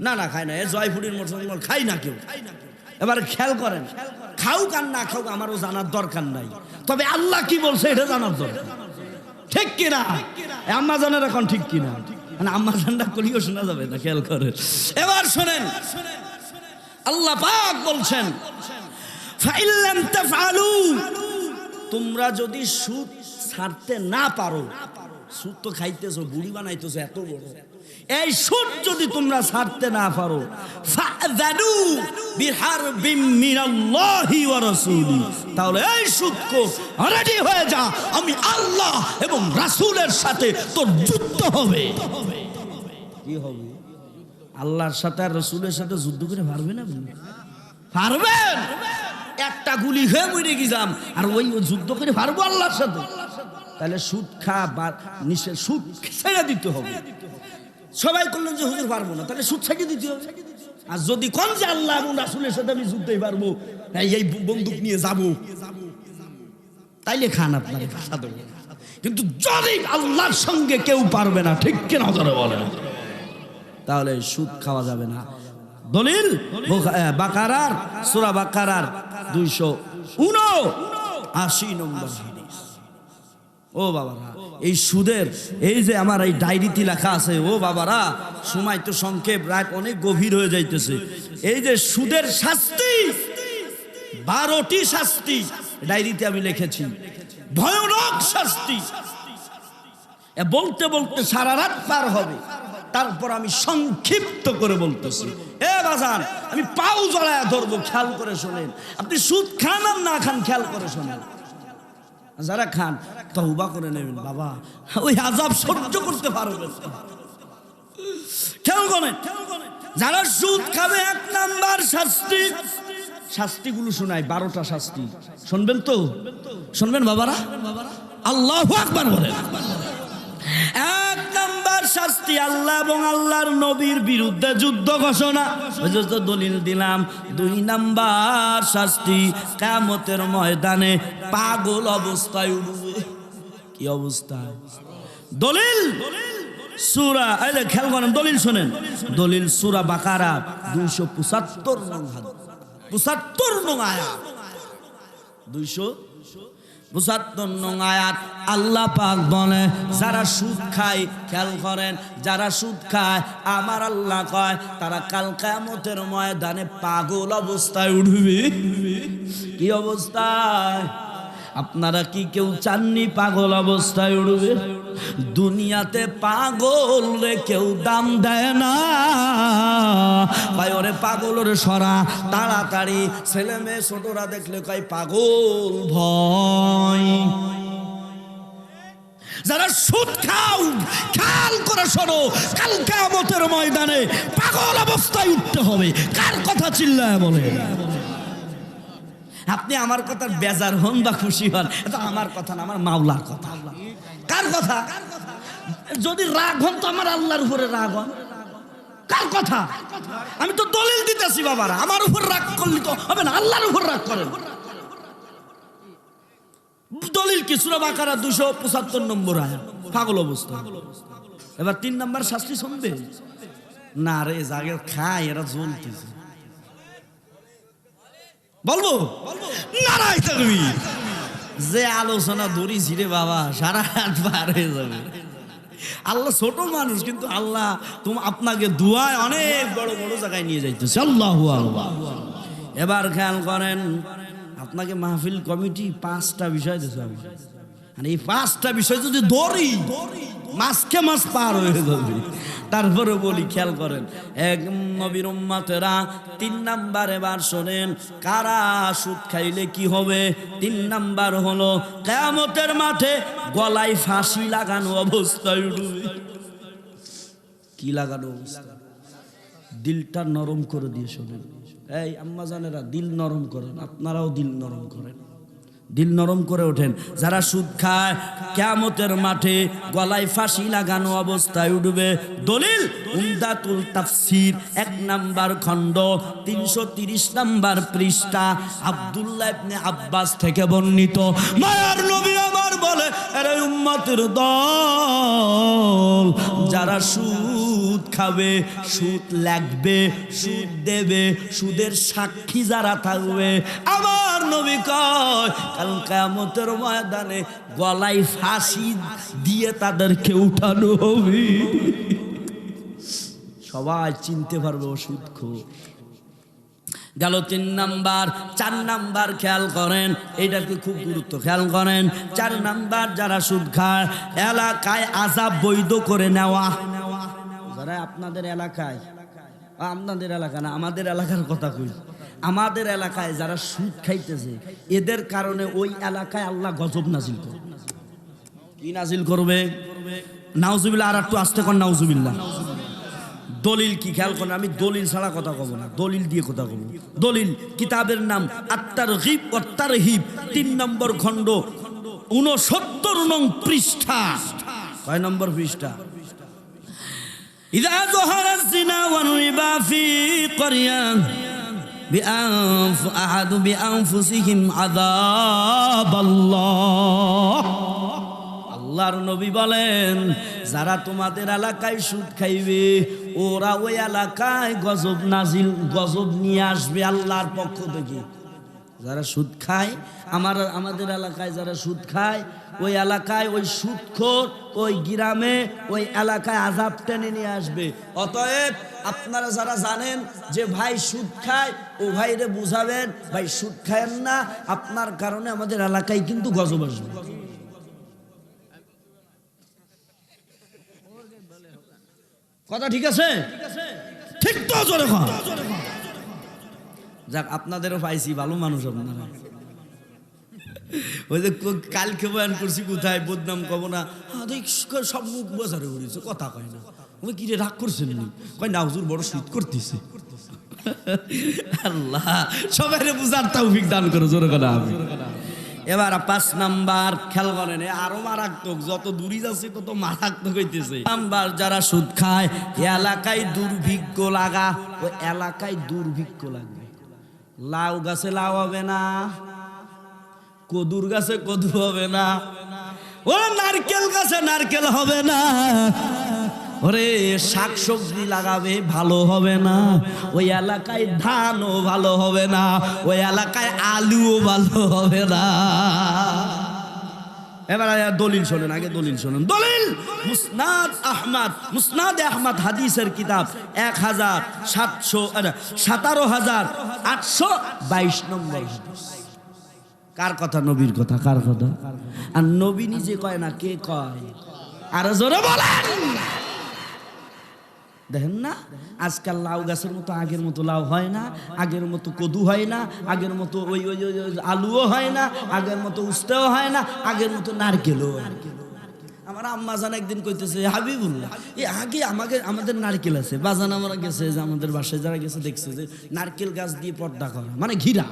না খাই না এ জয়পুরের মুসলমান খাই না কেউ এবার খেয়াল করেন খাউক আর না খাউক আমারও জানার দরকার নাই তবে আল্লাহ কি বলছে এটা জানার দরকার ঠিক কিনা আম্মা জানের এখন ঠিক কিনা মানে আম্মা জানটা কলিও শোনা যাবে না খেয়াল করেন এবার শোনেন আল্লাহ পাক বলছেন ফাইল্লাম তাফআলু তোমরা যদি সুদ ছাড়তে না পারো সুদ তো খাইতেছো বুড়ি বানাইতেছো এত বড় এই সুদ যদি তোমরা ছাড়তে না পারো ফাযানু বিহারবিন মিনাল্লাহি ওয়া রাসূলি তাহলে এই সুদকো রেডি হয়ে যা আমি আল্লাহ এবং রাসূলের সাথে তোর যুদ্ধ হবে কি হবে আল্লাহর সাথে আর রাসূলের সাথে যুদ্ধ করে পারবেন আপনি পারবেন একটা গুলি হয়ে মরে গেলাম আর ওই যুদ্ধ করে পারবো আল্লাহর সাথে তাহলে সুদ বা নিষেধ সুদ ছেড়ে দিতে হবে সবাই করলেন যে হুজুর পারবো না তাহলে সুদ ছেড়ে দিতে হবে আর যদি কোন যে আল্লাহ এবং রাসূলের সাথে আমি যুদ্ধই পারবো এই বন্দুক নিয়ে যাব তাইলে খান আপনার সাথে কিন্তু যদি আল্লাহর সঙ্গে কেউ পারবে না ঠিক কিনা ধরে বলেন তাহলে সুদ খাওয়া যাবে না দলিল বাকারার সূরা বাকারার 279 নম্বর হাদিস ও বাবারা এই সুদের এই যে আমার এই ডায়েরিতে লেখা আছে ও বাবারা সময় তো সংক্ষেপ রাত অনেক গভীর হয়ে যাইতেছে এই যে সুদের শাস্তি 12টি শাস্তি ডায়েরিতে আমি লিখেছি ভয়ানক শাস্তি বলতে বলতে সারা রাত পার হবে তারপর আমি সংক্ষিপ্ত করে বলতেছি এ বাজান আমি পাও জড়ায়া ধরবো খেয়াল করে শোনেন আপনি সুদ খান আর না খান খেয়াল করে শোনেন যারা খান তওবা করে নেবেন বাবা ওই আযাব সহ্য করতে পারবেন খেয়াল করেন যারা সুদ খাবে 1 নাম্বার শাস্তিগুলো শোনাই 12টা শাস্তি শুনবেন তো শুনবেন বাবারা আল্লাহু আকবার বলেন 1 নাম্বার শাস্তি আল্লাহ এবং আল্লাহর নবীর বিরুদ্ধে যুদ্ধ ঘোষণা ওই যে দলিল দিলাম 2 নাম্বার শাস্তি কিয়ামতের ময়দানে পাগল অবস্থায় উঠবে কি অবস্থায় দলিল সূরা এই খেয়াল করেন দলিল শুনেন দলিল সূরা বাকারা 275 নং 75 নং আয়াত 275 নং আয়াত আল্লাহ পাক বলে যারা সুদ খায় খেয়াল করেন যারা সুদ খায় আমার আল্লাহ কয় তারা কাল কিয়ামতের ময়দানে পাগল অবস্থায় উঠবে কি অবস্থায় আপনারা কি কেউ চাননি পাগল অবস্থায় উঠবে দুনিয়াতে পাগল রে কেউ দাম দেয় না ভাই ওরে পাগল রে সরা তাড়াতাড়ি ছেলে মেয়ে ছোটরা দেখলে কয় পাগল ভয় যারা সুদ খাও, খেয়াল করে শোনো, কাল কিয়ামতের ময়দানে পাগল অবস্থায় উঠতে হবে। কার কথা চিল্লায় বলে? আপনি আমার কথার বেজার হন বা খুশি হন, এটা আমার কথা না, আমার মাওলার কথা। কার কথা? যদি রাগ হন তো আমার আল্লাহর উপরে রাগ হন। কার কথা? আমি তো দলিল দিতেছি বাবারা, আমার উপর রাগ করলি তো হবে না, আল্লাহর উপর রাগ করেন। দলিল কি? সূরা বাকারা 275 নম্বর আয়াত। পাগল অবস্থা। এবার 3 নম্বর শাস্তি শুনবে না রে, জাগের খায় এরা জ্বলতেছে। বলবো নারাই থাকবি। যে আলোচনা ধরিছি রে বাবা, সারা রাত পার হয়ে যাবে। আল্লাহ ছোট মানুষ, কিন্তু আল্লাহ আপনাকে দুয়ায় অনেক বড় বড় জায়গায় নিয়ে যাইতেছে। আল্লাহু আকবার। এবার খেয়াল করেন, আপনাকে মাহফিল কমিটি 5টা বিষয় দিয়েছে। আর এই 5টা বিষয় যদি ধরি, মাসকে মাস পার হয়ে যাবে। তারপরে বলি, খেয়াল করেন, এক নবীর উম্মতেরা 3 নাম্বার এবার শোনেন, কারা সুদ খাইলে কি হবে। 3 নাম্বার হলো কিয়ামতের মাঠে গলায় ফাঁসি লাগানো অবস্থায় উঠবে। কি লাগানো অবস্থা? দিলটা নরম করে দিয়ে শোনেন। এই আম্মা জানেরা, দিল নরম করেন, আপনারাও দিল নরম করেন, দিল নরম করে ওঠেন। যারা সুদ খায় কিয়ামতের মাঠে গলায় ফাঁসি লাগানো অবস্থায় উঠবে। দলিল উমদাতুল তাফসীর 1 নাম্বার খণ্ড 330 নাম্বার পৃষ্ঠা, আব্দুল্লাহ ইবনে আব্বাস থেকে বর্ণিত। মায়ার নবী আমার বলে, আরে উম্মতের দল, যারা সুদ খাবে, সুদ লাগবে, সুদ দেবে, সুদের সাক্ষী যারা থাকবে, আমার নবী কয় কাল কিয়ামতের ময়দানে গলায় ফাঁসি দিয়ে তাদেরকে উঠানো হবে। সবাই চিনতে পারবে ও সুদখোর। গেল 3 নাম্বার। 4 নাম্বার খেয়াল করেন, এইটাকে খুব গুরুত্ব খেয়াল করেন। 4 নাম্বার, যারা সুদ খায় এলাকায় আযাব বৈধ করে নেওয়া। যারা আপনাদের এলাকায়, আপনাদের এলাকা না, আমাদের এলাকার কথা কই, আমাদের এলাকায় যারা সুদ খাইতেছে, এদের কারণে ওই এলাকায় আল্লাহ গজব নাজিল করবে। কি নাজিল করবে? নাউজুবিল্লাহ। আর একটু আস্তে কর, নাউজুবিল্লাহ। দলিল কি? খেয়াল করেন, আমি দলিল ছাড়া কথা কব না, দলিল দিয়ে কথা কব। দলিল কিতাবের নাম আত-তারগীব ওয়াত তারহিব, 3 নম্বর খণ্ড 69 নং পৃষ্ঠা। কয় নম্বর পৃষ্ঠা? ইযা যাহারা যিনা ওয়ান রিবা ফি ক্বরিয়া আহাদু বিআনফুসিহিম আযাবাল্লাহ। আল্লাহর নবী বলেন, যারা তোমাদের এলাকায় সুদ খাইবে, ওরা ওই এলাকায় গজব নিয়ে আসবে আল্লাহর পক্ষ থেকে। যারা সুদ খায়, আমাদের এলাকায় যারা সুদ খায়, ওই এলাকায় ওই সুদখোর ওই গ্রামে ওই এলাকায় আযাব টেনে নিয়ে আসবে। অতএব আপনারা যারা জানেন যে ভাই সুদ খায়, ও ভাইরে বুঝাবেন, ভাই সুদ খায়েন না, আপনার কারণে আমাদের এলাকায় কিন্তু গজব আসবে। কথা ঠিক আছে? ঠিক তো? জোরে কর। যাক, আপনাদেরও পাইছি, ভালো মানুষ আপনারা। ওই যে কালকে বয়ান করছি, কোথায় বদনাম কব না, সব মুখ বাজারে উড়েছে, কথা কয় না। ওই কি রে, রাগ করছেন? কয় না, হুজুর বড় সুদ করতেছে। আল্লাহ সবাই বুঝার তৌফিক দান করো, জোরে কথা। এবার 5 নাম্বার খেয়াল করেন, আরো মারাত্মক, যত দূরই যাচ্ছে তত মারাত্মক হইতেছে। নাম্বার, যারা সুদ খায় এলাকায় দুর্ভিক্ষ লাগা। ওই এলাকায় দুর্ভিক্ষ লাগবে। লাউ গাছে লাউ হবে না, কদুর গাছে কদু হবে না, ও নারকেল গাছে নারকেল হবে না, ওরে শাকসবজি লাগাবে, ভালো হবে না। ওই এলাকায় ধানও ভালো হবে না, ওই এলাকায় আলুও ভালো হবে না। এবার দলিল শোনেন, আগে দলিল শোনেন। দলিল মুসনাদ আহমদ হাদিসের কিতাব 17,822 নম্বর হাদিস। কার কথা? নবীর কথা। কার কথা? আর নবী নিজে কয় না, কে কয়? আর জোরে বলেন। দেখেন না, আজকাল লাউ গাছের মতো আগের মতো লাউ হয় না, আগের মতো কদু হয় না, আগের মতো ওই আলুও হয় না, আগের মতো উস্তেও হয় না, আগের মতো নারকেলও হয় না। আমার আম্মা জান একদিন কইতেছে হাবিবুল্লাহ এই আগে আমাদের নারকেল আছে বাজান আমরা গেছে যে আমাদের বাসায় যারা গেছে দেখছে যে নারকেল গাছ দিয়ে পর্দা করা মানে ঘিরা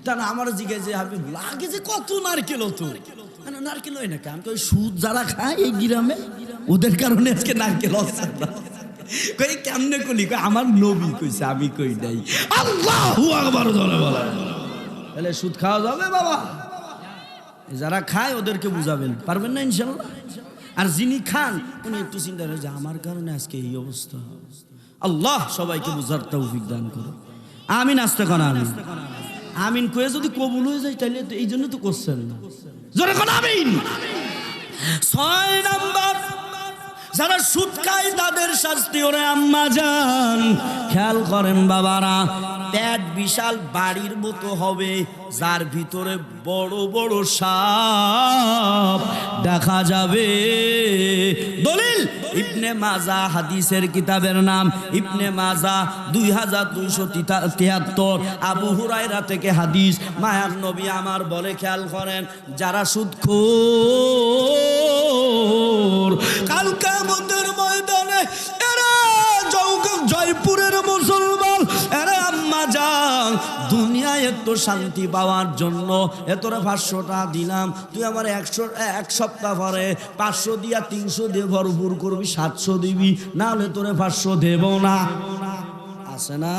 তা না আমার জিজ্ঞাসা যে হাবিবুল্লাহ আগে যে কত নারকেল হতো নারকেল হয় না কেন কই সুদ যারা খায় এই গ্রামে ওদের কারণে আজকে নারকেল হচ্ছে না কই কেমনে কলি কই আমার নবী কইছে আমি কই নাই আল্লাহু আকবার জোরে বলেন তাহলে সুদ খাওয়া যাবে বাবা যারা খায় ওদেরকে বুঝাবেন পারবেন না ইনশাআল্লাহ আর যিনি খান উনি একটু চিন্তা করে যে আমার কারণে আজকে এই অবস্থা আল্লাহ সবাইকে বুঝার তৌফিক দান করুন আমিন আস্তে কোন আমিন আমিন কয়ে যদি কবুল হয়ে যায় তাহলে এই জন্য তো করছেন না জোরে কোন আমিন 6 নাম্বার যারা সুদ খায় তাদের শাস্তি ওরে আম্মা জান খেয়াল করেন বাবারা পেট বিশাল বাড়ির মতো হবে যার ভিতরে বড় বড় সাপ দেখা যাবে দলিল ইবনে মাজা হাদিসের কিতাবের নাম ইবনে মাজা 2273 আবু হুরায়রা থেকে হাদিস মায়ার নবী আমার বলে খেয়াল করেন যারা সুদখোর কাল কিয়ামতের ময়দানে এরা জয়পুরের মুসলমান এরা আম্মা জান দুনিয়ায় এত শান্তি পাওয়ার জন্য এতরে 500 টাকা দিলাম তুই আমার 100 এক সপ্তাহ পরে 500 দিয়া 300 দিয়ে ভরপুর করবি 700 দিবি না হলে তোরে 500 দেব না আছে না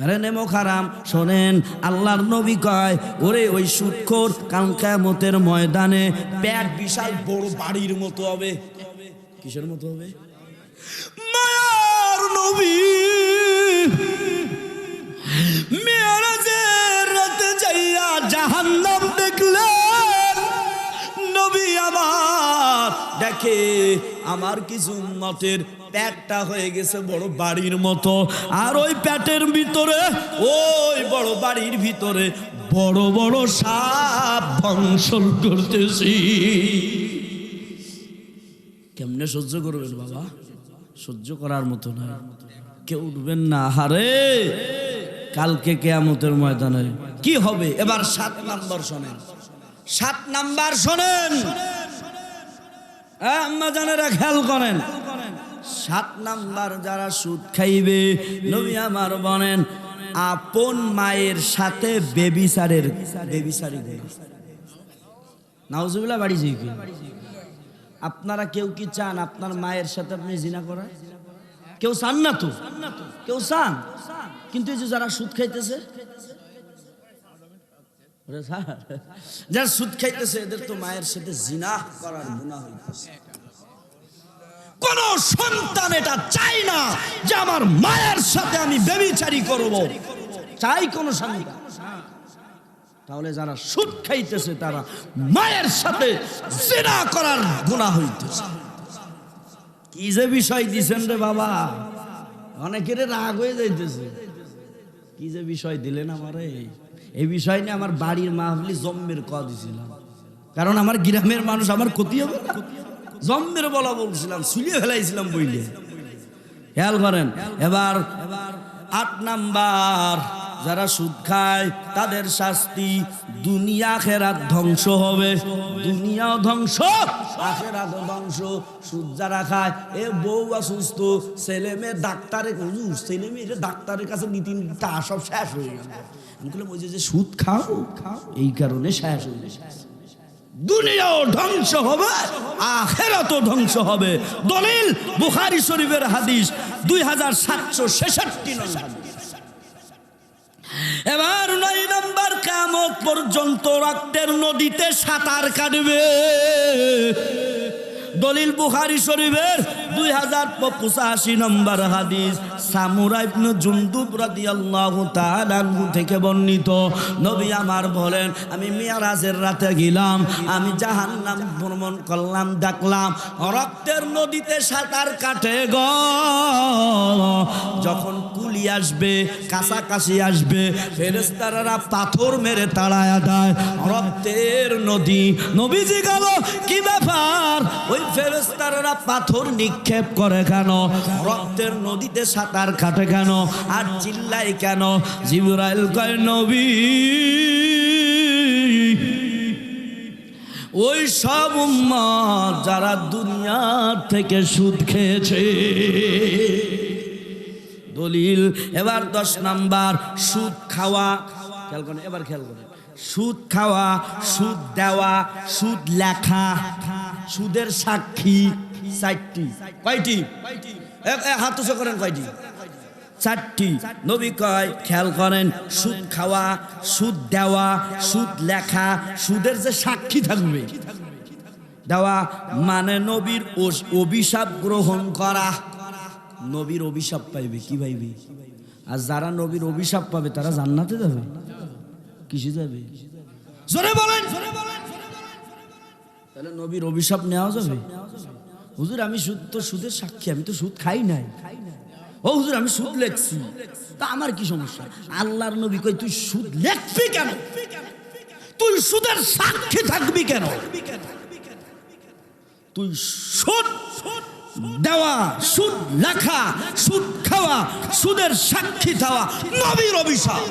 আরে নেমো খারাম শোনেন আল্লাহর নবী কয় ওরে ওই সুদখোর কাল কিয়ামতের ময়দানে পেট বিশাল বড় বাড়ির মতো হবে কিসের মতো হবে মায়ার নবী মেরাজের রাতে যাইয়া জাহান্নাম দেখলেন নবী আমার দেখে আমার কিছু উম্মতের পেটটা হয়ে গেছে বড় বাড়ির মতো আর ওই পেটের ভিতরে ওই বড় বাড়ির ভিতরে বড় বড় সাপ দংশন করতেছি কেমনে সহ্য করবেন বাবা সহ্য করার মতো না কেউ উঠবেন না হারে কালকে কিয়ামতের ময়দানে কি হবে এবার 7 নাম্বার শোনেন 7 নাম্বার শোনেন আম্মা জানেরা খেয়াল করেন 7 নাম্বার যারা সুদ খাইবে নবী আমার বলেন আপন মায়ের সাথে বেবিচারি নাউজুবিল্লাহ বাড়ি যাই কি আপনারা কেউ কি চান আপনার মায়ের সাথে আপনি জিনা করা কেউ চান না তো কেউ চান কিন্তু এই যে যারা সুদ খাইতেছে যারা সুদ খাইতেছে এদের তো মায়ের সাথে জিনা করার গুনাহ হইতেছে কোন সন্তান এটা চাই না যে আমার মায়ের সাথে আমি ব্যভিচারী করব চাই কোন সন্তান তাহলে যারা সুদ খাইতেছে তারা মায়ের সাথে জিনা করার গুনাহ হইতেছে কি যে বিষয় দিছেন রে বাবা অনেকের রাগ হয়ে যাইতেছে কি যে বিষয় দিলেন আমারে এই বিষয় নিয়ে আমার বাড়ির মাহফিলে জম্মের কথা দিছিলাম কারণ আমার গ্রামের মানুষ আমার ক্ষতি হবে না জম্মের বলা বলছিলাম সুলিয়ে ফেলাইছিলাম বইলে খেয়াল করেন এবার 8 নাম্বার যারা সুদ খায় তাদের শাস্তি দুনিয়া আখিরাত ধ্বংস হবে দুনিয়াও ধ্বংস আখিরাতও ধ্বংস সুদ যারা খায় এ বউ অসুস্থ ছেলে মেয়ে ডাক্তারে হুজুর ছেলে মেয়ে ডাক্তারের কাছে নীতি তা সব শেষ হয়ে গেল আমি বললাম ওই যে সুদ খাও এই কারণে শেষ হয়ে গেছে দুনিয়াও ধ্বংস হবে আখিরাতও ধ্বংস হবে দলিল বুখারী শরীফের হাদিস 2766 নম্বর হাদিস এবার 9 নাম্বার কিয়ামত পর্যন্ত রক্তের নদীতে সাঁতার কাটবে দলিল বুখারী শরীফের 2085 নম্বর হাদিস সামুরা ইবনে জুনদুব রাদিয়াল্লাহু তাআলা আনহু থেকে বর্ণিত নবী আমার বলেন আমি মিরাজের রাতে গেলাম আমি জাহান্নাম ভ্রমণ করলাম দেখলাম রক্তের নদীতে সাঁতার কাটে গো যখন কুলি আসবে কাছাকাছি আসবে ফেরেশতারা পাথর মেরে তাড়ায়া দেয় রক্তের নদী নবীজি গেল কি ব্যাপার ওই ফেরেশতারা পাথর নিক্ষেপ করে কেন রক্তের নদীতে সাঁতার কাটে কেন আর চিল্লায় কেন জিবরাইল কয় নবী ওই সব উম্মত যারা দুনিয়া থেকে সুদ খেয়েছে। দলিল এবার 10 নাম্বার, সুদ খাওয়া। খেয়াল করেন, এবার খেয়াল করেন, সুদ খাওয়া, সুদ দেওয়া, সুদ লেখা, সুদের সাক্ষী 4টি। কয়টি? হাত উঁচু করেন, কয়টি? 4টি। নবী কয়, খেয়াল করেন, সুদ খাওয়া, সুদ দেওয়া, সুদ লেখা, সুদের যে সাক্ষী থাকবে। দেওয়া মানে নবীর অভিশাপ গ্রহণ করা। নবীর অভিশাপ পাইবে, কি পাইবে? আর যারা নবীর অভিশাপ পাবে তারা জান্নাতে যাবে। কিসে যাবে? জোরে বলেন। তাহলে নবীর অভিশাপ নেওয়া যাবে? হুজুর আমি সুদের সাক্ষী, আমি তো সুদ খাই নাই। ও হুজুর আমি সুদ লেখছি, তা আমার কি সমস্যা? আল্লাহর নবী কই, তুই সুদ লেখবি কেন? তুই সুদের সাক্ষী থাকবি কেন? তুই সুদ দেওয়া, সুদ লেখা, সুদ খাওয়া, সুদের সাক্ষী থাওয়া নবীর অভিশাপ।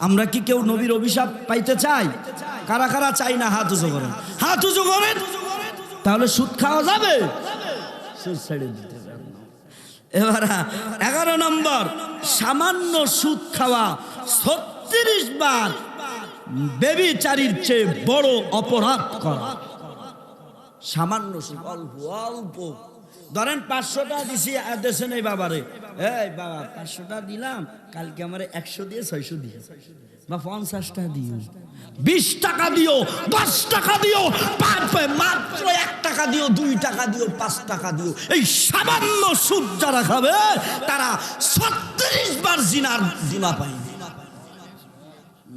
আমরা কি কেউ নবীর অভিশাপ পাইতে চাই? কারা কারা চাই না? হাত উঁচু করেন, হাত উঁচু করেন। তাহলে সুদ খাওয়া যাবে? সুদ ছেড়ে দিতে। এবার 11 নম্বর, সামান্য সুদ খাওয়া 36 বার ব্যভিচারীর চেয়ে বড় অপরাধ করা। সামান্য সুদ, অল্প অল্প। ধরেন 500 টাকা দিছি, দেশে নেই বাবারে, এই বাবা 500 টাকা দিলাম, কালকে আমার 100 দিয়ে 600 দিও, বা 50 টাকা দিও, 20 টাকা দিও, 10 টাকা দিও, মাত্র 1 টাকা দিও, 2 টাকা দিও, 5 টাকা দিও। এই সামান্য সুদ যারা খাবে তারা 36 বার জিনার জিনা পায়।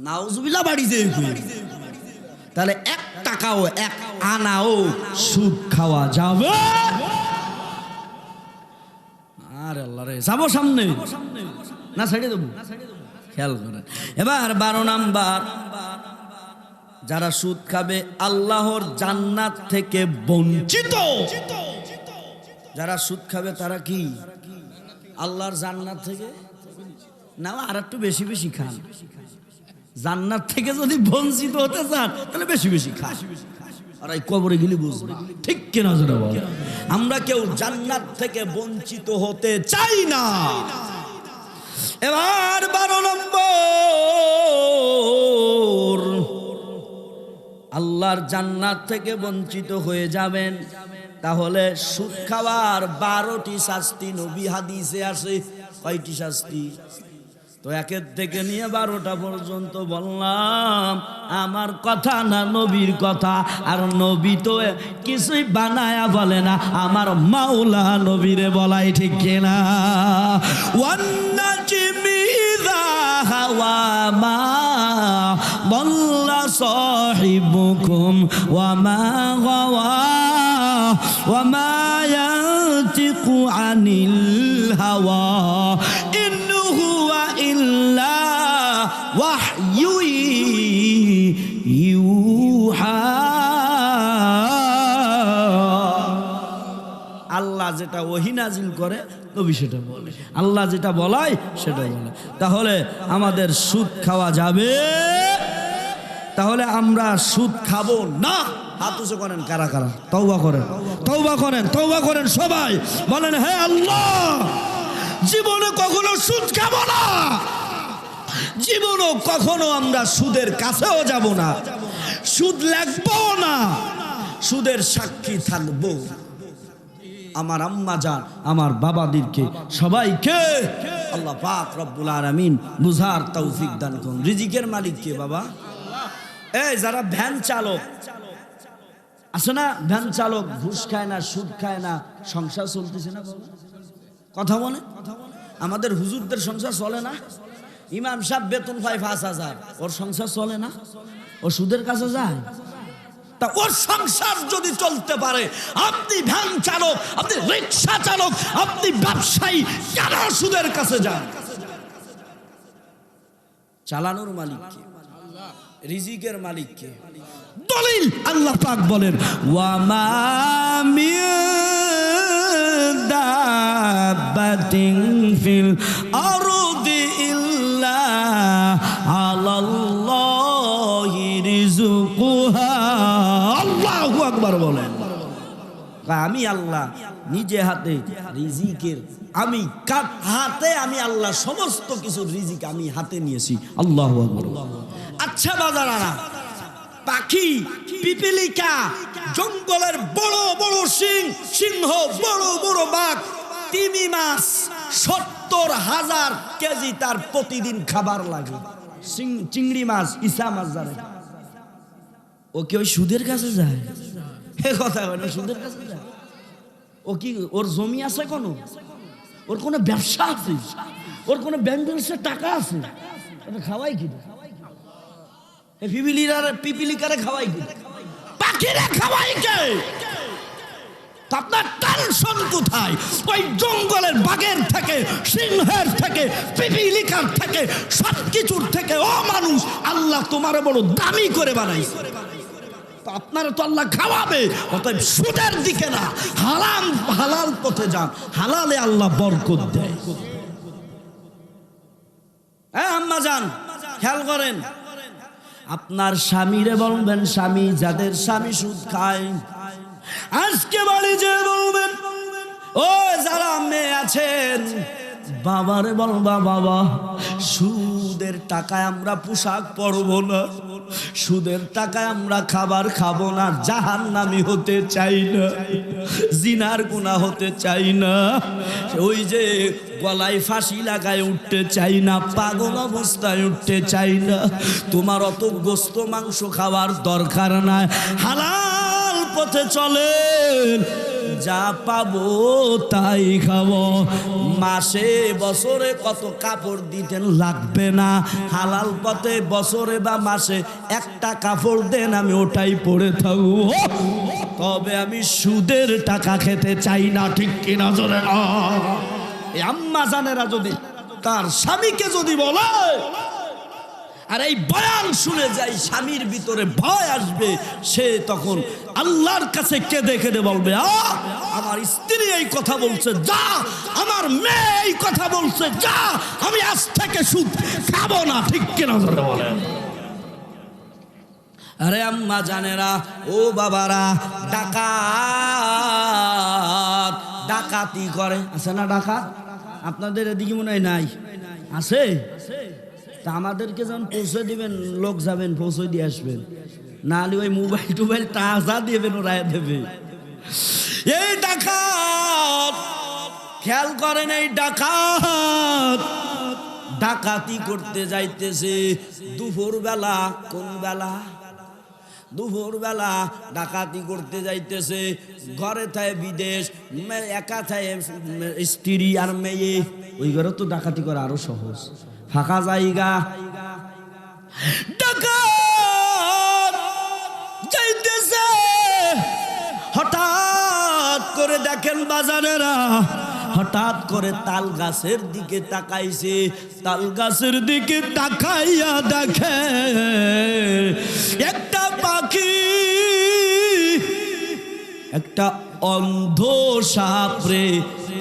নাউজুবিল্লাহ বাড়ি যে। তাহলে 1 টাকাও 1 আনাও সুদ খাওয়া যাবে? আরে আল্লাহ রে, যাবো সামনে না ছেড়ে দেবো? খেয়াল করেন। এবার 12 নাম্বার, যারা সুদ খাবে আল্লাহর জান্নাত থেকে বঞ্চিত। যারা সুদ খাবে তারা কি আল্লাহর জান্নাত থেকে না, আর একটু বেশি বেশি খান। জান্নাত থেকে যদি বঞ্চিত হতে চান তাহলে বেশি বেশি খান, আর এই কবরে গেলে বুঝবে। ঠিক কিনা? আমরা কেউ জান্নাত থেকে বঞ্চিত হতে চাই না। এবার 12 নম্বর, আল্লাহর জান্নাত থেকে বঞ্চিত হয়ে যাবেন, তাহলে সুদ খাওয়ার 12টি শাস্তি নবী হাদিসে আছে। কয়টি শাস্তি? তো 1 থেকে নিয়ে 12টা পর্যন্ত বললাম। আমার কথা না, নবীর কথা। আর নবী তো কিছুই বানায়া বলে না, আমার মাওলা নবীরে বলাই, ঠিক কিনা? ওয়ান্নাজিমি ইযা হাওয়া মা দাল্লা সাহিবুকুম ওয়া মা গাওয়া ওয়া মা ইয়ানতিকু আনিল হাওয়া ইন হুয়া ইল্লা ওয়াহয়ু ইউহা। আল্লাহ যেটা ওহী নাজিল করে নবী সেটা বলে, আল্লাহ যেটা বলায় সেটা বলে। তাহলে আমাদের সুদ খাওয়া যাবে? তাহলে আমরা সুদ খাবো না। হাত উঁচু করেন, কারা কারা তওবা করেন, তওবা করেন, তওবা করেন সবাই। বলেন, হে আল্লাহ, জীবনে কখনো সুদ খাবো না, জীবনে কখনো আমরা সুদের কাছেও যাব না, সুদ লাগবো না, সুদের সাক্ষী থাকবো। আমার আম্মা জান, আমার বাবাদেরকে সবাইকে আল্লাহ পাক রব্বুল আলামিন বুঝার তৌফিক দান করুন। রিজিকের মালিক কে বাবা? এই যারা ভ্যান চালক আছে না, ভ্যান চালক ঘুষ খায় না, সুদ খায় না, সংসার চলতেছে না বাবা? কথা বলে, আমাদের হুজুরদের সংসার চলে না? ইমাম সাহেব বেতন পায় 5000, ওর সংসার চলে না? ও সুদের কাছে যায়। তা ওর সংসার যদি চলতে পারে, আপনি ভ্যান চালক, আপনি রিক্সা চালক, আপনি ব্যবসায়ী, কেন সুদের কাছে যান? চালানোর মালিক কে? রিজিকের মালিক কে? দলিল আল্লাহ পাক বলেন, ওয়া মা মিন দাব্বাতিন ফিল আরদি ইল্লা আলাল্লাহি রিজকুহা আমি আল্লাহ নিজে হাতে রিজিকের আমি হাতে আমি আল্লাহ সমস্ত কিছু রিজিক আমি হাতে নিয়েছি। আল্লাহু আকবার। আচ্ছা বাজারারা, পাখি পিপিলিকা, জঙ্গলের বড় বড় সিংহ, বড় বড় বাঘ, তিমি মাছ 70,000 কেজি তার প্রতিদিন খাবার লাগে। চিংড়ি মাছ, ইসা মাছ যারা, ও কি ওই সুদের কাছে যায়? এ কথা হয় না, সুদের কাছে যায়? ও কি ওর জমি আছে, ওর কোনো ব্যবসা আছে, ওর কোনো ব্যাংক ব্যালেন্সের টাকা আছে? খাওয়াই কি পিপিলিকারে খাওয়াই কি? পাখিরে খাওয়াই কে? আপনার টেনশন কোথায়? ওই জঙ্গলের বাঘের থেকে, সিংহের থেকে, পিপিলিকার থেকে, সবকিছুর থেকে ও মানুষ আল্লাহ তোমার বড় দামি করে বানাইছে। আপনারা তো আল্লাহ খাওয়াবে, অতএব সুদের দিকে না, হালাল পথে যান, হালালে আল্লাহ বরকত দেয়। হ্যাঁ আম্মা যান, খেয়াল করেন, আপনার স্বামীরে বলবেন, স্বামী যাদের স্বামী সুদ খায়, আজকে বাড়ি যে বলবেন, ও যারা মেয়ে আছেন, বাবারে বলবা, বাবা সুদের টাকায় আমরা পোশাক পরবো না, সুদের টাকায় আমরা খাবার খাবো না, জাহান্নামী হতে চাই না, জিনার গুনাহ হতে চাই না, ওই যে গলায় ফাঁসি লাগায় উঠতে চাই না, পাগল অবস্থায় উঠতে চাই না। তোমার অত গোস্ত মাংস খাওয়ার দরকার নাই, হালাল পথে চলেন, যা পাবো তাই খাবো। মাসে বছরে কত কাপড় দিতেন লাগবে না, হালাল পথে বছরে বা মাসে একটা কাপড় দেন, আমি ওটাই পরে থাকবো, তবে আমি সুদের টাকা খেতে চাই না। ঠিক কিনা জোরে না? এই আম্মা জানেরা যদি তার স্বামীকে যদি বলে, আর এই বয়ান শুনে যাই স্বামীর ভিতরে ভয় আসবে, সে তখন আল্লাহর কাছে কেঁদে কেঁদে বলবে, আমার স্ত্রী এই কথা বলছে, যা, আমার মেয়ে এই কথা বলছে, যা, আমি আজ থেকে সুদ খাবো না। ঠিক কিনা বলেন? আরে আম্মা জানেরা, ও বাবারা, ডাকাতি করে, আছে না ডাকাত? আপনাদের এদিকে মনে হয় নাই, আছে? তা আমাদেরকে যখন পৌঁছে দিবেন, লোক যাবেন পৌঁছে দিয়ে আসবেন, না হলে ওই মোবাইল টাকা দিবেন, ওরা দেবে। এই ডাকাত, খেয়াল করেন, এই ডাকাতি করতে যাইতেছে দুপুর বেলা। কোন বেলা? দুপুর বেলা ডাকাতি করতে যাইতেছে। ঘরে থাকে বিদেশ, একা থাকে স্ত্রী আর মেয়ে, ওই ঘরে তো ডাকাতি করা আরো সহজ, ফাঁকা জায়গা। ডাকাত যাইতেছে, হঠাৎ করে দেখেন বাজারেরা, হঠাৎ করে তাল গাছের দিকে তাকাইছে, তাল গাছের দিকে তাকাইয়া দেখে একটা পাখি, একটা অন্ধ সাপরে,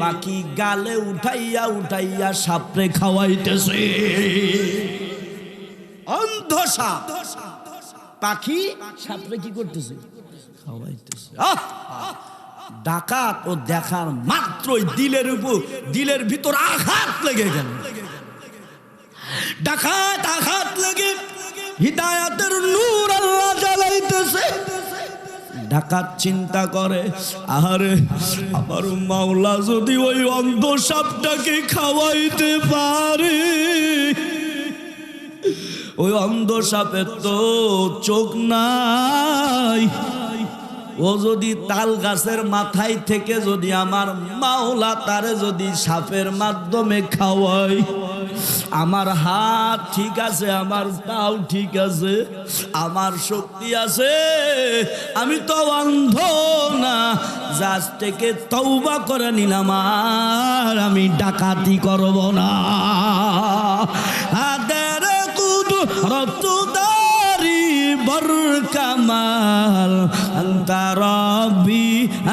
পাখি গালে উঠাইয়া উঠাইয়া সাপরে খাওয়াইতেছে। অন্ধ সাপ, পাখি সাপরে কি করতেছে? খাওয়াইতেছে। ডাকাত ও দেখার মাত্রই দিলের ভিতর আঘাত লেগে গেল। ডাকাত আঘাত লেগে হিদায়াতের নূর আল্লাহ জ্বালাইতেছে। ডাকাত চিন্তা করে, আরে আমার মাওলা যদি ওই অন্ধ সাপটাকে খাওয়াইতে পারে, ওই অন্ধ সাপের তো চোখ নাই, ও যদি তাল গাছের মাথায় থেকে যদি আমার মাওলা তারে যদি সাপের মাধ্যমে খাওয়াই, আমার হাত ঠিক আছে, আমার পাও ঠিক আছে, আমার শক্তি আছে, আমি তো অন্ধ না, আজ থেকে তওবা করে নিলাম, আর আমি ডাকাতি করব না। আদের কুদরতদারি বরকামাল, আনতা রব্বি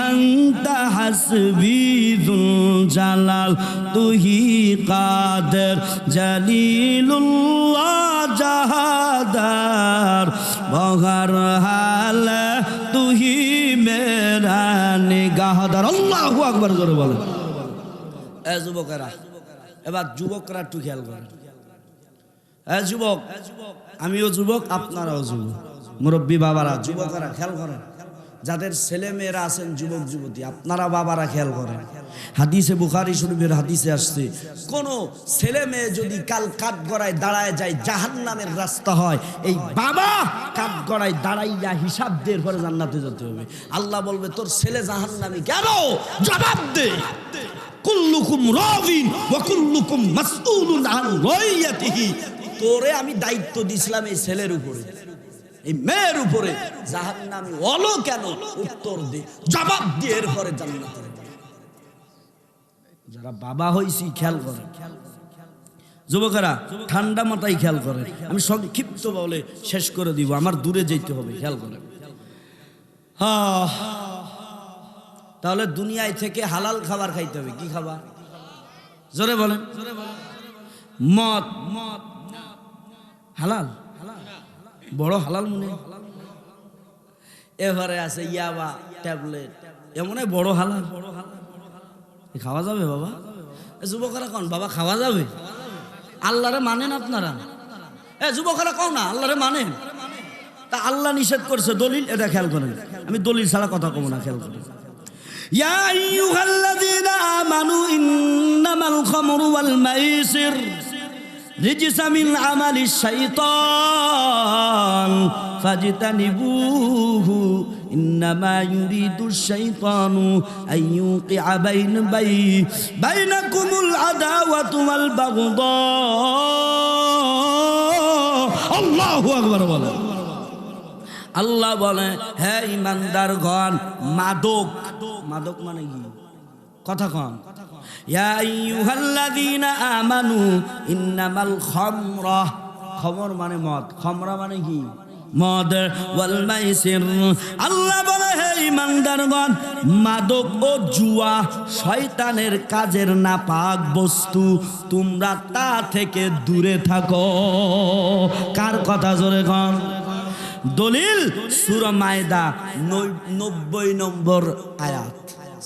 আনতা হাসবি যুল জালাল, তুহি কাদের জলিলুল্লাহ জাহাদার, বগর হাল তুহি মেরা নিগাহ। জিম্মাদার। আল্লাহু আকবার জোরে বলেন। এ যুবকেরা, এবার যুবকরা একটু খেয়াল করেন। এ যুবক, আমিও যুবক, আপনারাও যুবক, মুরব্বী বাবারা, যুবকেরা খেয়াল করেন। যাদের ছেলে মেয়েরা আছেন যুবক যুবতী, আপনারা বাবারা খেয়াল করেন। হাদিসে বুখারী শরীফের হাদিসে আসছে, কোন ছেলে মেয়ে যদি কাল কাঠগড়ায় দাঁড়ায় যায় জাহান্নামের রাস্তা হয়, এই বাবা কাঠগড়ায় দাঁড়াইয়া হিসাব দিয়ে পরে জান্নাতে যেতে হবে। আল্লাহ বলবে, তোর ছেলে জাহান্নামী কেন? জবাব দে। কুল্লুকুম রাবিন ওয়া কুল্লুকুম মাসউলুন আন রাইয়াতিহি। তোরে আমি দায়িত্ব দিছিলাম এই ছেলের উপরে, এই মেয়ের উপরে, জাহান্নামী হলো কেন? উত্তর দে, জবাব দিয়ে এরপরে জান্নাতে। যারা বাবা হইছি খেয়াল করে, যুবকেরা ঠান্ডা মাথায় খেয়াল করে। আমি সংক্ষিপ্ত বলে শেষ করে দিব, আমার দূরে যেতে হবে, খেয়াল করে। তাহলে দুনিয়ায় থেকে হালাল খাবার খাইতে হবে। কি খাবার? জোরে বলেন। মদ হালাল, বড় হালাল মনে। এবারে আছে ইয়াবা, ট্যাবলেট, এমন বড় হালাল। খাওয়া যাবে বাবা? যুবকেরা কোন বাবা খাওয়া যাবে? আল্লাহরে মানেন আপনারা? যুবকেরা কও না আল্লাহরে মানেন? তা আল্লাহ নিষেধ করছে, দলিল এটা খেয়াল করেন। আমি দলিল ছাড়া কথা কব না, খেয়াল করেন। ইয়া আইয়ুহাল্লাযীনা আমানু ইন্নামাল খামরু ওয়াল মাইসির রিজসা মিন আমালিশ শাইতান ফাজতানিবুহু ইন্নামা ইউরিদুশ শাইতানু আন ইউকিআ বাইনাকুমুল আদাওয়াতু ওয়াল বাগদা। আল্লাহু আকবার বলেন। আল্লাহ বলে, হে ইমানদারগণ, মাদক, মাদক মানে কি? কথা কন। ইয়া আইয়ুহাল্লাযীনা আমানু ইন্নামাল খামরা, খমর মানে মদ, খামরা মানে কি? মদ। ওয়াল মাইসির, আল্লাহ বলে, হে ইমানদারগণ, মাদক ও জুয়া শয়তানের কাজের নাপাক বস্তু, তোমরা তা থেকে দূরে থাকো। কার কথা জোরে কন? দলিল সূরা মায়দা 90 নম্বর আয়াত,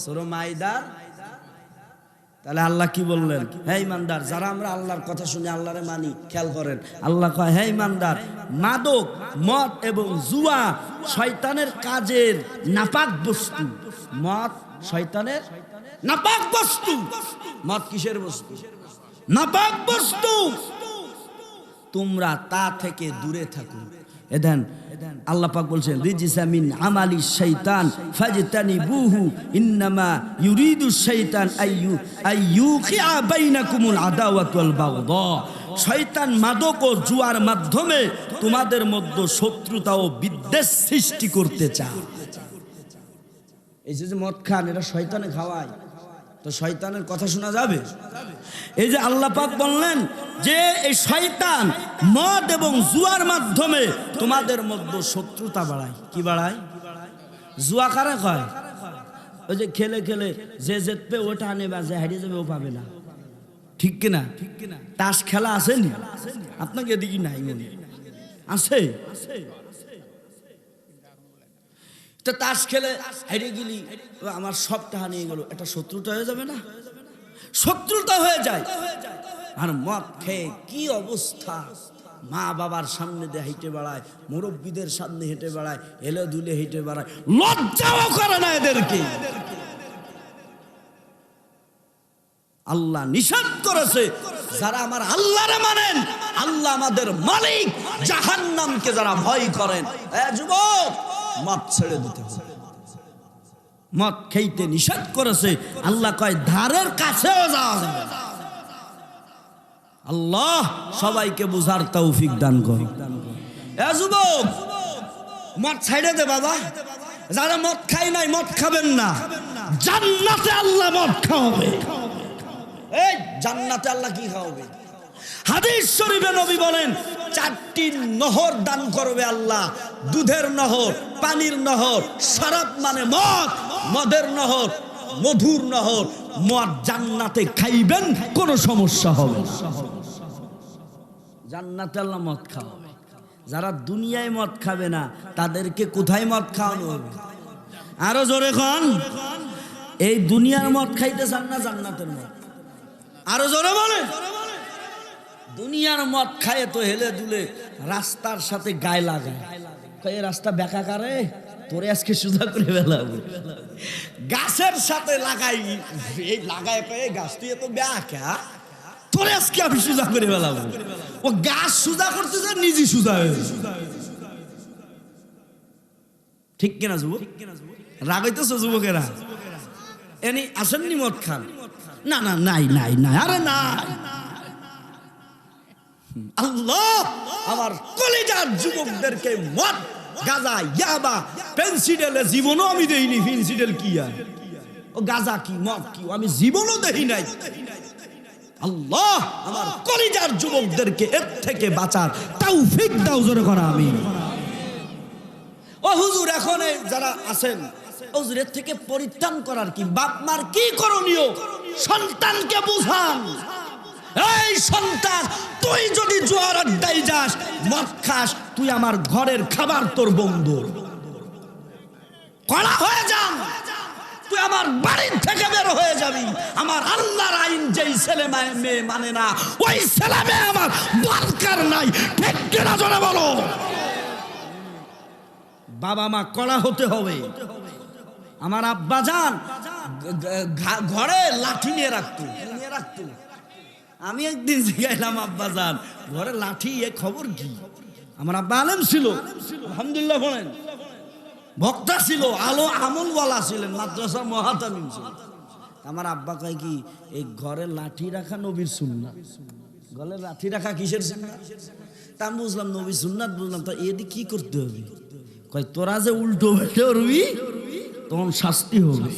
সূরা মায়দা। তাহলে আল্লাহ কি বললেন? হে ইমানদার, যারা আমরা আল্লাহর কথা শুনে আল্লাহরে মানি, খেয়াল করেন। আল্লাহ কয়, হে ইমানদার, মাদক, মদ এবং জুয়া শয়তানের কাজের নাপাক বস্তু। মদ শয়তানের নাপাক বস্তু। মদ কিসের বস্তু? নাপাক বস্তু। তোমরা তা থেকে দূরে থাকো। এদেন আল্লাহ পাক বলছেন, রিজসা মিন আমালিশ শাইতান ফাজতানিবুহু ইন্নামা ইউরিদুশ শাইতান আইয়ুকিআ বাইনাকুমুল আদাওয়াতু ওয়াল বাগদা। শয়তান মাদক ও জুয়ার মাধ্যমে তোমাদের মধ্যে শত্রুতা ও বিদ্বেষ সৃষ্টি করতে চায়। এই যে মদ খান, এটা শয়তানে খাওয়ায়, তো শয়তানের কথা শোনা যাবে? এই যে আল্লাহ পাক বললেন যে এই শয়তান মদ এবং জুয়ার মাধ্যমে তোমাদের মধ্যে শত্রুতা বাড়ায়। কি বাড়ায়? জুয়া কারা কয়? ওই যে খেলে খেলে যে জিতবে ওটা নেবে, যে হারিয়ে যাবে ও পাবে না। ঠিক কিনা? তাস খেলা আসেনি আপনাকে? এদিকে নাই মনে আছে? তো তাস খেলে হেরে গেলি, আমার সব টাকা নিয়ে গেল, এটা শত্রুতা হয়ে যাবে না? শত্রুতা হয়ে যায়। আর মদ খেয়ে কি অবস্থা, মা বাবার সামনে দিয়ে হেঁটে বেড়ায়, মুরব্বীদের সামনে হেঁটে বেড়ায়, এলে দুলে হেঁটে বেড়ায়, লজ্জাও করে না এদেরকে। আল্লাহ নিষেধ করেছে, যারা আমার আল্লাহরে মানেন, আল্লাহ আমাদের মালিক, জাহান্নামকে যারা ভয় করেন, যুবক মদ ছেড়ে দিতে হবে। মদ খেতে নিষেধ করেছে, আল্লাহ কয় ধারের কাছেও যাওয়া যাবে না। আল্লাহ সবাইকে বুঝার তৌফিক দান করুন। যুবক মদ ছেড়ে দে বাবা। যারা মদ খায় নাই, মদ খাবেন না, জান্নাতে আল্লাহ মদ খাওয়াবে। এই জান্নাতে আল্লাহ কি খাওয়াবে? হাদিস শরীফে নবী বলেন, 4টি নহর দান করবে আল্লাহ, দুধের নহর, পানির নহর, শরাব মানে মদ, মদের নহর, মধুর নহর। মদ জান্নাতে খাইবেন, কোনো সমস্যা হবে না। জান্নাতে আল্লাহ মদ খাওয়াবে। যারা দুনিয়ায় মদ খাবে না, তাদেরকে কোথায় মদ খাওয়ানো হবে? আরো জোরে খান। এই দুনিয়ার মদ খাইতে চান না জান্নাতের মদ? আরো জোরে বলেন। দুনিয়ার মদ খায় তো হেলে দুলে রাস্তার সাথে গায়ে লাগায়, এই রাস্তা বেকা কারে তোরে আজকে সুজা করে ফেলাবো। গাছের সাথে লাগাই, এই লাগায় কয়ে গাছ তুই এত বেকা, তোরে আজকে আমি সুজা করে ফেলাবো। ও গাছ সুজা করতেছে, নিজে সুজা হয়ে। ঠিক কিনা যুবক? রাগ হইতেছে যুবকেরা? এনি আসেননি মদ খান? না না, নাই নাই নাই, আরে নাই। আল্লাহ আমার কলিজার যুবকদেরকে মদ, গাঁজা, ইয়াবা, পেন্সিডেলে জীবনও আমি দেইনি। পেন্সিডেল কি আর, ও গাঁজা কি মদ কি আমি জীবনও দেখি নাই। আল্লাহ আমার কলিজার যুবকদেরকে এর থেকে বাঁচার তৌফিক দাও, জোরে করা আমিন। ও হুজুর, এখন যারা আছেন হুজুরের থেকে পরিত্রাণ করার কি, বাপ মার কি করণীয়? সন্তানকে বুঝান, এই সন্তান তুই যদি জোয়ার আড্ডায় যাস, মদ খাস, তুই আমার ঘরের খাবার তোর বন্ধু। কড়া হয়ে যান, তুই আমার বাড়ির থেকে বের হয়ে যাবি। আমার আল্লাহর আইন যেই ছেলে মেয়ে মানে না, ওই ছেলে মেয়ে আমার দরকার নাই। ঠিক কিনা জোরে বলো? বাবা মা কড়া হতে হবে। আমার আব্বা জান ঘরে লাঠি নিয়ে রাখতো। আমি একদিন জিজ্ঞাসলাম, আব্বা জান ঘরে লাঠি, এ খবর কি? আমার আব্বা আলেম ছিল, আলহামদুলিল্লাহ বলেন, বক্তা ছিল, আলো আমলওয়ালা ছিলেন, মাদ্রাসা মহাতামিম ছিলেন। আমার আব্বা কয় কি, এই ঘরে লাঠি রাখা নবীর সুন্নাত। ঘরে লাঠি রাখা কিসের সুন্নাত? তা আমি বুঝলাম নবীর সুন্নাত, বুঝলাম। তা এদি কি করতে হবে? কয় তোরা যে উল্টো বেটে উড়বি তখন শাস্তি হবে।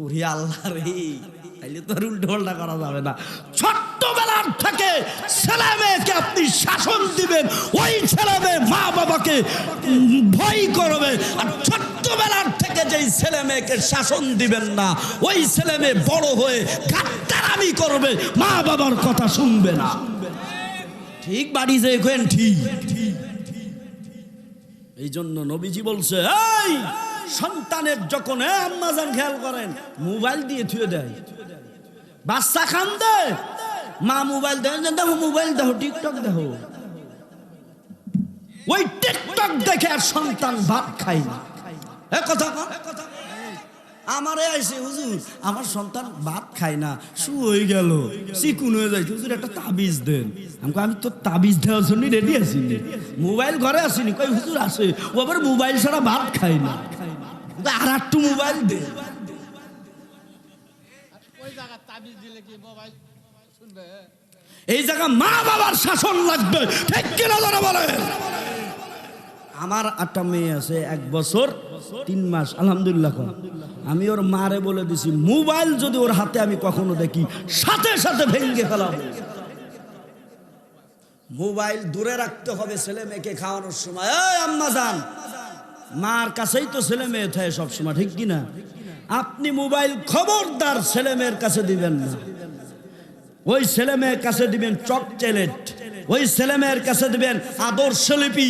ওরে আল্লাহ রে, তাইলে তো আর উল্টো পাল্টা করা যাবে না। ছোট্টবেলার থেকে ছেলে মেয়েকে আপনি শাসন দিবেন, ওই ছেলে মেয়ে মা বাবাকে ভয় করবে। আর ছোট্টবেলার থেকে যেই ছেলে মেয়েকে শাসন দিবেন না, ওই ছেলে মেয়ে বড় হয়ে গাদ্দারামি করবে, মা বাবার কথা শুনবে না। ঠিক বাড়ি যে কেন? ঠিক। এই জন্য নবীজি বলছে, এই সন্তানের যখন আম্মাজান খেয়াল করেন, মোবাইল দিয়ে থুয়ে দেয়, বাচ্চা কান্দে, মা মোবাইল দেয়, দেখো মোবাইল দেখো, টিকটক দেখো। ওই টিকটক দেখে আর সন্তান ভাত খায় না। কথা আমারে আইসে, হুজুর আমার সন্তান ভাত খায় না, শু হয়ে গেল, চিকুন হয়ে যাইছে, হুজুর একটা তাবিজ দেন। আমি তো তাবিজ দেওয়ার জন্য রেডি আছি, মোবাইল ঘরে আসিনি। কই হুজুর আসে, ও আবার মোবাইল ছাড়া ভাত খায় না, আর একটু মোবাইল দে। এই জায়গা মা বাবার শাসন লাগবে, ঠিক কিনা যারা বলে। আমার 8টা মেয়ে আছে, 1 বছর 3 মাস, আলহামদুলিল্লাহ। আমি ওর মারে বলে দিছি, মোবাইল যদি ওর হাতে আমি কখনো দেখি, সাথে সাথে ভেঙে ফেলাবো। মোবাইল দূরে রাখতে হবে ছেলে মেয়েকে খাওয়ানোর সময়। এই আম্মা জান, মার কাছেই তো ছেলে মেয়ে থাকে সবসময়, ঠিক কিনা? আপনি মোবাইল খবরদার ছেলে মেয়ের কাছে দিবেন না। ওই ছেলে মেয়ের কাছে দিবেন চকচেলেট, ওই ছেলে মেয়ের কাছে দিবেন আদর্শ লিপি,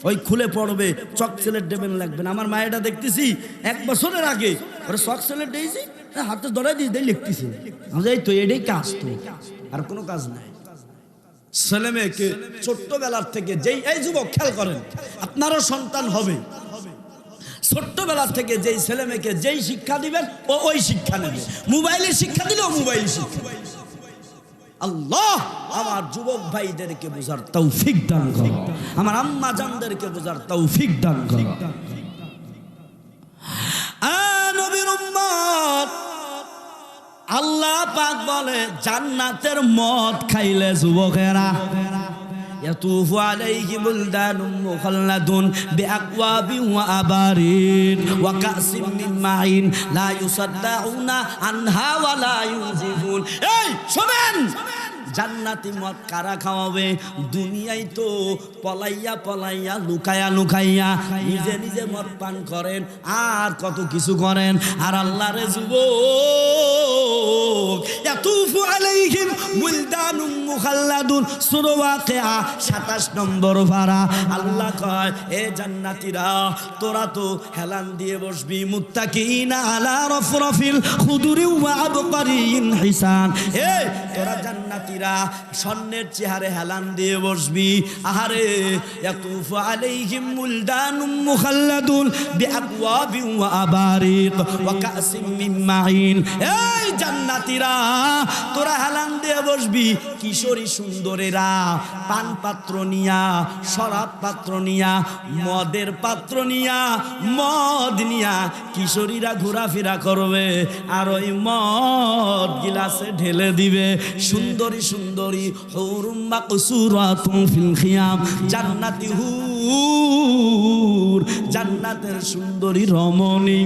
ওই খুলে পড়বে, চকচেলেট দেবেন লাগবেন। আমার মায়েরা দেখতেছি 1 বছরের আগে ওরা চকচেলেট দিয়েছি, হাতে ধরে দিয়ে দিয়ে লিখতেছে। এই তো এটাই কাজ, তো আর কোনো কাজ নাই। ছেলে মেয়েকে ছোট্টবেলার থেকে যেই, এই যুবক খেয়াল করেন, আপনারও সন্তান হবে, ছোট্টবেলার থেকে যেই ছেলে মেয়েকে যেই শিক্ষা দিবেন ও ওই শিক্ষা নেবে। মোবাইলের শিক্ষা দিলে ও মোবাইল শিক্ষা। আল্লাহ আমার যুবক ভাইদেরকে বোঝার তৌফিক দান করো, আমার আম্মা জানদেরকে বোঝার তৌফিক দান করো। নবীর উম্মত, আল্লাহ পাক বলে জান্নাতের মদ খাইলে যুবকেরা, ইয়াতুফু আলাইহিম বুলদানুম মুখাল্লাদুন বিআকওয়াবিন ওয়া আবারিন ওয়া কাসিম মিন মাইন লা ইউসাদ্দাউনা আনহা ওয়া লা ইউজিফুন। এই শুনেন, জান্নাতি মদ কারা খাওয়াবে? দুনিয়ায় তো পলাইয়া পলাইয়া, লুকায়া লুকাইয়া নিজে নিজে মদ পান করেন, আর কত কিছু করেন। আর আল্লাহরে যুবক যুবক ইয়াতুফু আলাইহিম মুলদানুম মুখাল্লাদুন সূরা ওয়াকিয়া 27 নম্বর পারা। আল্লাহ কয় এ জান্নাতীরা তোরা তো হেলান দিয়ে বসবি মুত্তাকিনা আলা রাফরাফিল খুদুরি ওয়া আবকারিন হিসান। এ তোরা জান্নাতীরা স্বর্ণের চেহারে হেলান দিয়ে বসবি। আহারে ইয়াতুফু আলাইহিম মুলদানুম মুখাল্লাদুন বিআকওয়াবিন ওয়া আবারিক ওয়া কাসিম মিন মাইন। এই জান্নাতীরা তোরা হেলান দিয়ে বসবি কিশোরী সুন্দরীরা পান পাত্র নিয়া, শরাব পাত্র নিয়া, মদের পাত্র নিয়া, মদ নিয়া কিশোরীরা ঘোরাফেরা করবে আর ওই মদ গিলাসে ঢেলে দিবে। সুন্দরী সুন্দরী হুরুম মাকসুরাতুন ফিল খিয়াম, জান্নাতি হুর, জান্নাতের সুন্দরী রমণী।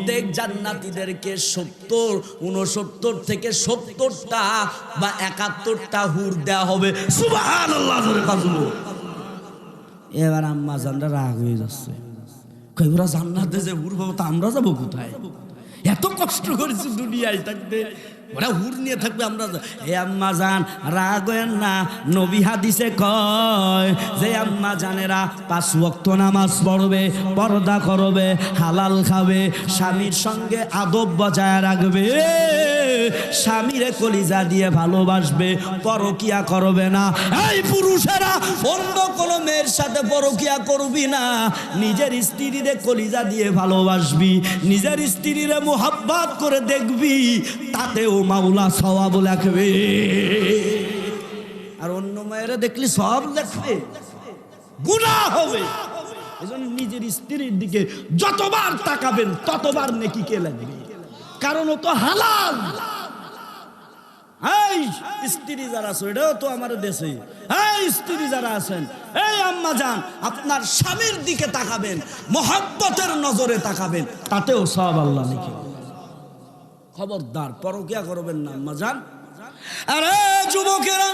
দেখ জান্নাতীদেরকে 70, 69 থেকে 70টা বা 71টা হুর দেয়া হবে। সুবহানাল্লাহ জোরে কাজলো। এবার আম্মা জানরা রাগ হয়ে যাচ্ছে, কই ওরা জান্নাতে যে হুর পাবো তা আমরা যাবো কোথায়? এত কষ্ট করেছি দুনিয়ায় থাকতে, ওরা হুর নিয়ে থাকবে আমরা। এ আম্মা জান রাগ হয়েন না, নবী হাদিসে কয় যে আম্মা জানেরা 5 ওয়াক্ত নামাজ পড়বে, পর্দা করবে, হালাল খাবে, স্বামীর সঙ্গে আদব বজায় রাখবে, স্বামীরে কলিজা দিয়ে ভালোবাসবে, পরকিয়া করবে না। এই পুরুষেরা অন্য কোনো মেয়ের সাথে পরকিয়া করবি না, নিজের স্ত্রীরে কলিজা দিয়ে ভালোবাসবি, নিজের স্ত্রীরে মোহাব্বত করে দেখবি, তাতেও মাওলা সওয়াব লেখবে। আর অন্য মেয়েরা দেখলি সব লেখবে, গুনাহ হবে। এজন্য নিজের স্ত্রীর দিকে যতবার তাকাবেন ততবার নেকি কে লাগবে, কারণ ও তো হালাল। এই স্ত্রী যারা আছে এটাও তো আমার দেশে, এই স্ত্রী যারা আছেন, এই আম্মা জান আপনার স্বামীর দিকে তাকাবেন, মহব্বতের নজরে তাকাবেন, তাতেও সব আল্লাহ লিখে। খবরদার পরকিয়া করবেন না আম্মা জান। আরে যুবকেরা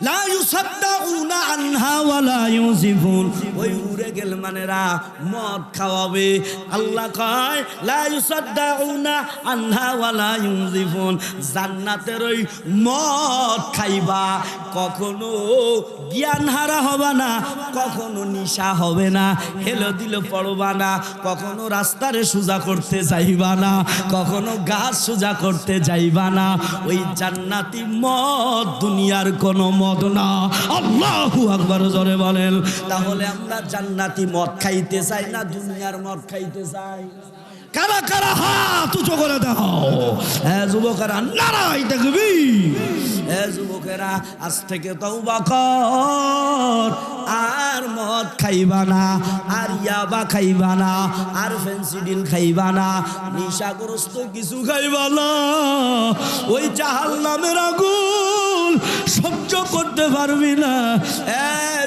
লা ইউসাদ্দাউনা আনহা ওয়া লা ইউজিফুন, ওই উড়ে গেল মানেরা মদ খাওয়াবে। আল্লাহ কয় লা ইউসাদ্দাউনা আনহা ওয়া লা ইউজিফুন, জান্নাতের ওই মদ খাইবা, কখনো জ্ঞান হারা হবে না, কখনো নিশা হবে না, হেলো দিল পড়বা না, কখনো রাস্তারে সোজা করতে যাইবা না, কখনো গাছ সোজা করতে যাইবা না। ওই জান্নাতি মদ দুনিয়ার কোনো মদ না। আল্লাহু আকবার জোরে বলেন। তাহলে আমরা জান্নাতি মদ খাইতে চাই না দুনিয়ার মদ খাইতে চাই? কারা কারা হাত উঁচু করে দাও। হ্যাঁ যুবকেরা নারাই দেখবি। হ্যাঁ যুবকেরা আজ থেকে তওবা কর, আর মদ খাইবা না, আর ইয়াবা খাইবা না, আর ফেন্সিডিল খাইবা না, নিশাগ্রস্ত কিছু খাইবা না। ওই জাহান্নামের আগুন সহ্য করতে পারবি না।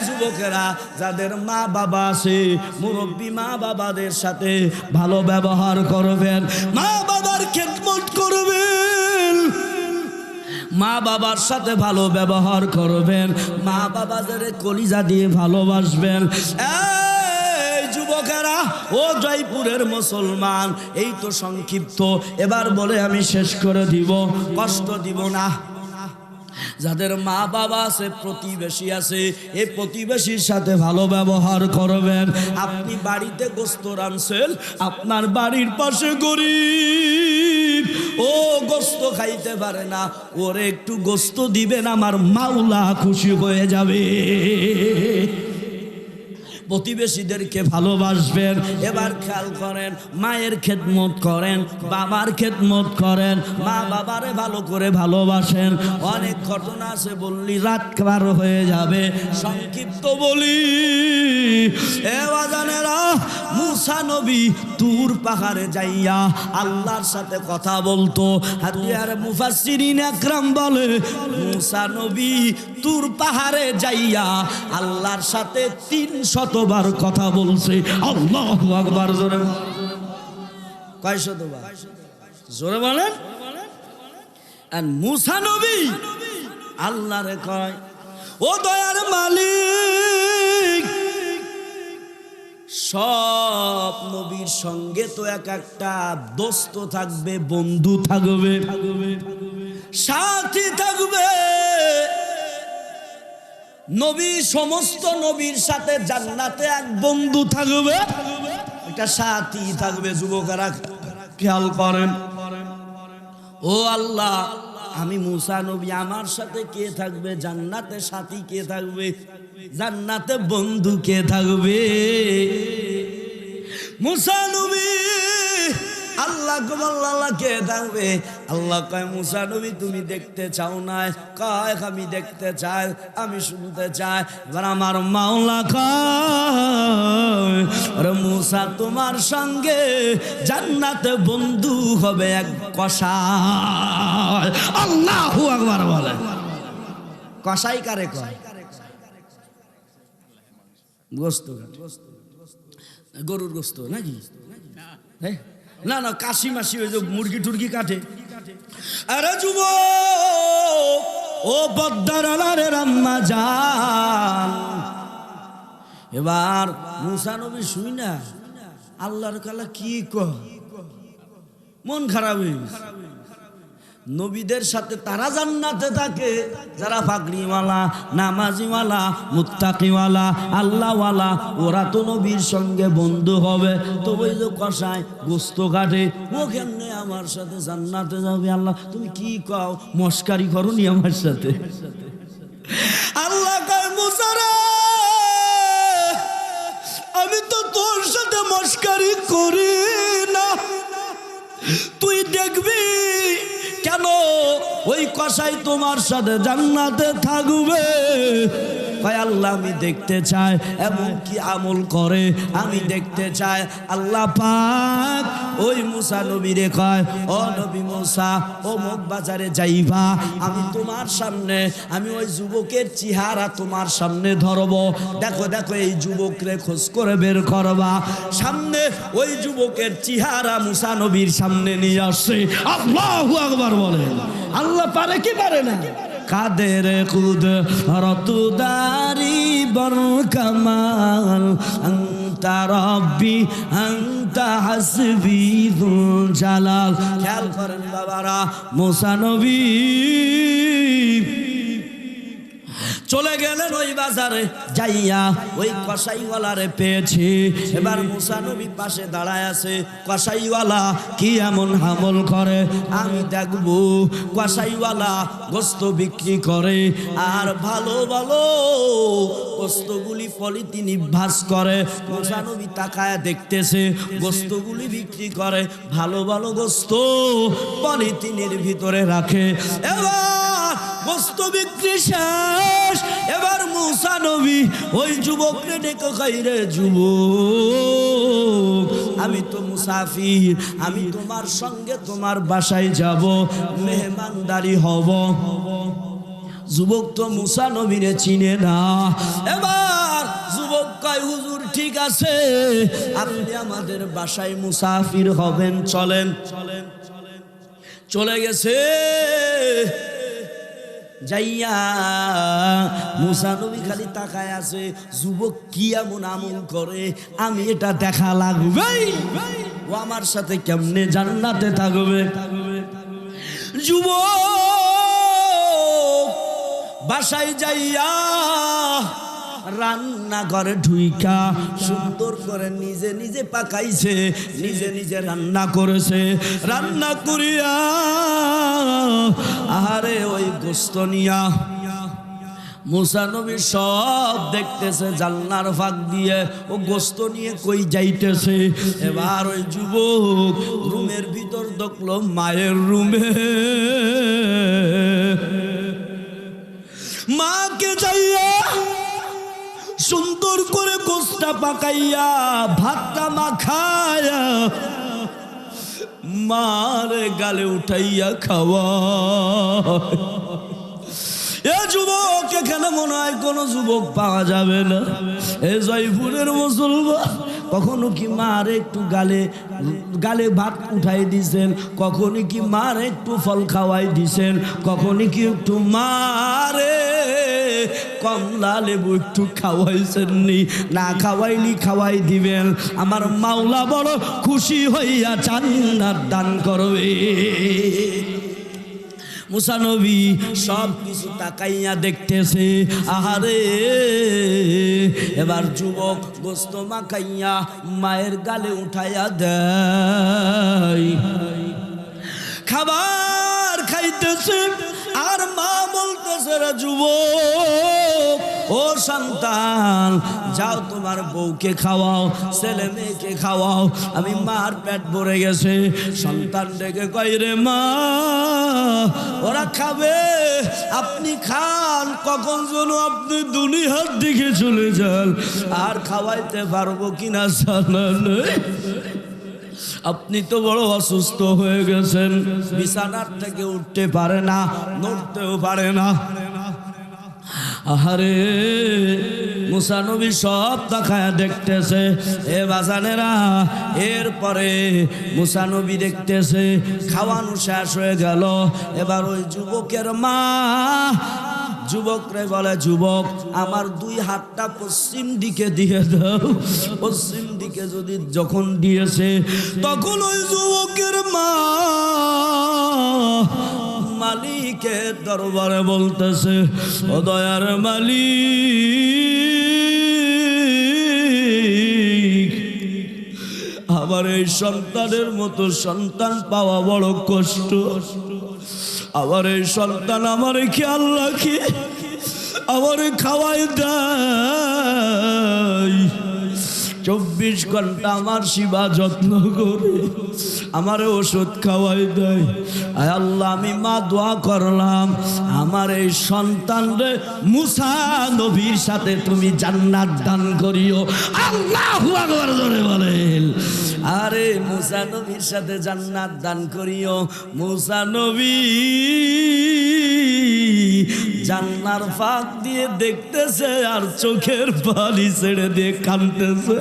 যুবকেরা যাদের মা বাবা আছে, মুরব্বী মা বাবাদের সাথে ভালো ব্যবহার করবেন, মা বাবার খেদমত করবেন, মা বাবার সাথে ভালো ব্যবহার করবেন, মা বাবাদের কলিজা দিয়ে ভালোবাসবেন। এই যুবকেরা ও জয়পুরের মুসলমান, এই তো সংক্ষিপ্ত, এবার বলে আমি শেষ করে দিব, কষ্ট দিব না। যাদের মা বাবা আছে, প্রতিবেশী আছে, এই প্রতিবেশীর সাথে ভালো ব্যবহার করবেন। আপনি বাড়িতে গোস্ত রাঁধছেন, আপনার বাড়ির পাশে গরিব, ও গোস্ত খাইতে পারে না, ওরে একটু গোস্ত দিবেন, আমার মাওলা খুশি হয়ে যাবে। প্রতিবেশীদেরকে ভালোবাসবেন। এবার খেয়াল করেন, মায়ের খেদমত করেন, বাবার খেদমত করেন, মা বাবারে ভালো করে ভালোবাসেন। অনেক ঘটনা আছে, বললি রাত পার হয়ে যাবে, সংক্ষিপ্ত বলি। এ বাজানেরা, মুসা নবী তুর পাহাড়ে যাইয়া আল্লাহর সাথে কথা বলতো। আর মুফাসসিরিন আকরাম বলে মুসা নবী তুর পাহাড়ে যাইয়া আল্লাহর সাথে 300 বার কথা বলছে। আল্লাহু আকবার জোরে। কয় শতবার? জোরে বলেন। আর মুসা নবী আল্লাহরে কয়, ও দয়ার মালিক, সব নবীর সঙ্গে তো এক একটা দোস্ত থাকবে, বন্ধু থাকবে, সাথী থাকবে। নবী সমস্ত নবীর সাথে জান্নাতে এক বন্ধু থাকবে, একটা সাথী থাকবে। যুবকেরা খেয়াল করেন, ও আল্লাহ, আমি মুসা নবী, আমার সাথে কে থাকবে জান্নাতে? সাথী কে থাকবে জান্নাতে? বন্ধু কে থাকবে? মুসা নবী আল্লাহ আল্লাহ কে থাকবে? আল্লাহ কয়, মুসা নবী তুমি দেখতে চাও না? কয়, আমি দেখতে চাই, আমি শুনতে চাই। এবার আমার মাওলা কয়, আরে মুসা তোমার সঙ্গে জান্নাতে বন্ধু হবে এক কসাই। আল্লাহু আকবার বলে। কসাই কারে কয়? গোস্ত, গরুর গোস্ত নাকি? না না, কাশি মাসি ওই যে মুরগি টুরগি কাটে। আরে যুবক, ও পদ্মার আলারে রাম্মা জান, এবার মুসা নবী শুই না আল্লাহর কালা কি কয়, মন খারাপ হয়ে গেছে। নবীদের সাথে তারা জান্নাতে থাকে যারা পাগড়িওয়ালা, নামাজিওয়ালা, মুত্তাকিওয়ালা, আল্লাহওয়ালা। ওরা তো নবীর সঙ্গে বন্ধু হবে। তো ওই যে কষায় গোস্ত কাটে, ও কেমনে আমার সাথে জান্নাতে যাবে? আল্লাহ তুমি কি কও, মস্কারি করনি আমার সাথে? আল্লাহ কয়, মুসা রে, আমি তো তোর সাথে মস্কারি করি না। তুই দেখবি কেন ওই কসাই তোমার সাথে জান্নাতে থাকবে? কয়, আল্লাহ আমি দেখতে চাই এমন কি আমল করে, আমি দেখতে চাই। আল্লাহ পাক ওই মুসা নবীরে কয়, ও নবী মুসা, ও মুখ বাজারে যাইবা, আমি তোমার সামনে, আমি ওই যুবকের চেহারা তোমার সামনে ধরব। দেখো দেখো এই যুবকরে খোঁজ করে বের করবা। সামনে ওই যুবকের চেহারা মুসা নবীর সামনে নিয়ে আসছে। আল্লাহু আকবার বলেন। আল্লাহ পারে কি পারে না? কাদের খুদ রতুদারি বর কামাল, আনতা রব্বি আনতা হাসবি যুল জালাল। খেয়াল করেন বাবারা, মুসা নবী চলে গেলেন ওই বাজারে, যাইয়া ওই কসাইওয়ালারে পেয়েছে। এবার মুসা নবী পাশে দাঁড়ায় আছে। কসাইওয়ালা কি এমন হামল করে আমি দেখবো। কসাইওয়ালা গোস্ত বিক্রি করে, আর ভালো ভালো গোস্তগুলি পলিথিন ভাস করে। মুসা নবী তাকায় দেখতেছে গোস্তগুলি বিক্রি করে, ভালো ভালো গোস্ত পলিথিনের ভিতরে রাখে। এবার গোস্ত বিক্রি শেষ। এবার মুসা নবী ওই যুবককে ডেকে কয়, রে যুবক, আমি তো মুসাফির, আমি তোমার সঙ্গে তোমার বাসায় যাব, মেহমানদারি হব। যুবক তো মুসা নবীরে চিনে না। এবার যুবক কয়, হুজুর ঠিক আছে, আপনি আমাদের বাসায় মুসাফির হবেন, চলেন। চলে গেছে। যাইয়া মুসা নবী খালি তাকায় আছে, যুবক কি এমন আমল করে আমি এটা দেখা লাগবে। ও আমার সাথে কেমনে জান্নাতে থাকবে? যুবক বাসায় যাইয়া রান্না করে ঢুইকা সুন্দর করে নিজে নিজে পাকাইছে, নিজে নিজে রান্না করেছে। রান্না করিয়া আরে ওই গোস্ত নিয়া মুসা নবী সব দেখতেছে জানলার ফাঁক দিয়ে। ও গোস্ত নিয়ে কই যাইতেছে। এবার ওই যুবক রুমের ভিতর দেখলো মায়ের রুমে। মাকে যাইয়া সুন্দর করে গোস্তা পাকাইয়া ভাতটা মাখায়া মার গালে উঠাইয়া খাওয়া। এ যুবক, এখানে মনে হয় কোনো যুবক পাওয়া যাবে না। এ জয়পুরের মুসলমান কখনো কি মার একটু গালে গালে ভাত উঠাই দিছেন, কখনো কি মার একটু ফল খাওয়াই দিছেন, কখনো কি একটু মারে কমলা লেবু একটু খাওয়াইছেননি, না খাওয়াইনি খাওয়াই দিবেন, আমার মাওলা বড় খুশি হইয়া জান্নাত দান করবে। মুসা নবী সব কিছু তাকাইয়া দেখতেছে, আহারে এবার যুবক গোস্ত মাখাইয়া মায়ের গালে উঠাইয়া দেয়, খাবার খাইতেছে, আর মা বলতেছে রে যুবক, ও সন্তান যাও তোমার বউকে খাওয়াও, ছেলে মেয়েকে খাওয়াও, আমি মার পেট ভরে গেছে। সন্তান ডেকে কই রে মা, ওরা খাবে, আপনি খান, কখন যেন আপনি দুনিয়ার দিকে চলে যান, আর খাওয়াইতে পারবো কিনা জানা নেই। আপনি তো বড় অসুস্থ হয়ে গেছেন, বিছানার থেকে উঠতে পারে না, নড়তেও পারে না। আহারে মুসা নবী সব তাকায়া দেখতেছে, এ বাজানেরা। এরপরে মুসা নবী দেখতেছে খাওয়ানো শেষ হয়ে গেল, এবার ওই যুবকের মা যুবকরে বলে, যুবক আমার দুই হাতটা পশ্চিম দিকে দিয়ে দাও। পশ্চিম দিকে যদি যখন দিয়েছে, তখন ওই যুবকের মা মালিকের দরবারে বলতেছে, ও দয়ার মালিক, আমার এই সন্তানের মতো সন্তান পাওয়া বড় কষ্ট, আমার এই সন্তান আমারে খেয়াল রাখে, আমারে খাওয়াই দেয়, 24 ঘন্টা আমার সেবা যত্ন করে, আমার ওষুধ খাওয়াই দেয়। আয় আল্লাহ, আমি মা দোয়া করলাম, আমার এই সন্তানরে মুসা নবীর সাথে তুমি জান্নাত দান করিও। আল্লাহু আকবার জোরে বলেন। আরে মুসা নবীর সাথে জান্নাত দান করিও। মুসা নবী জান্নার ফাঁক দিয়ে দেখতেছে, আর চোখের পানি ছেড়ে দিয়ে কাঁদতেছে,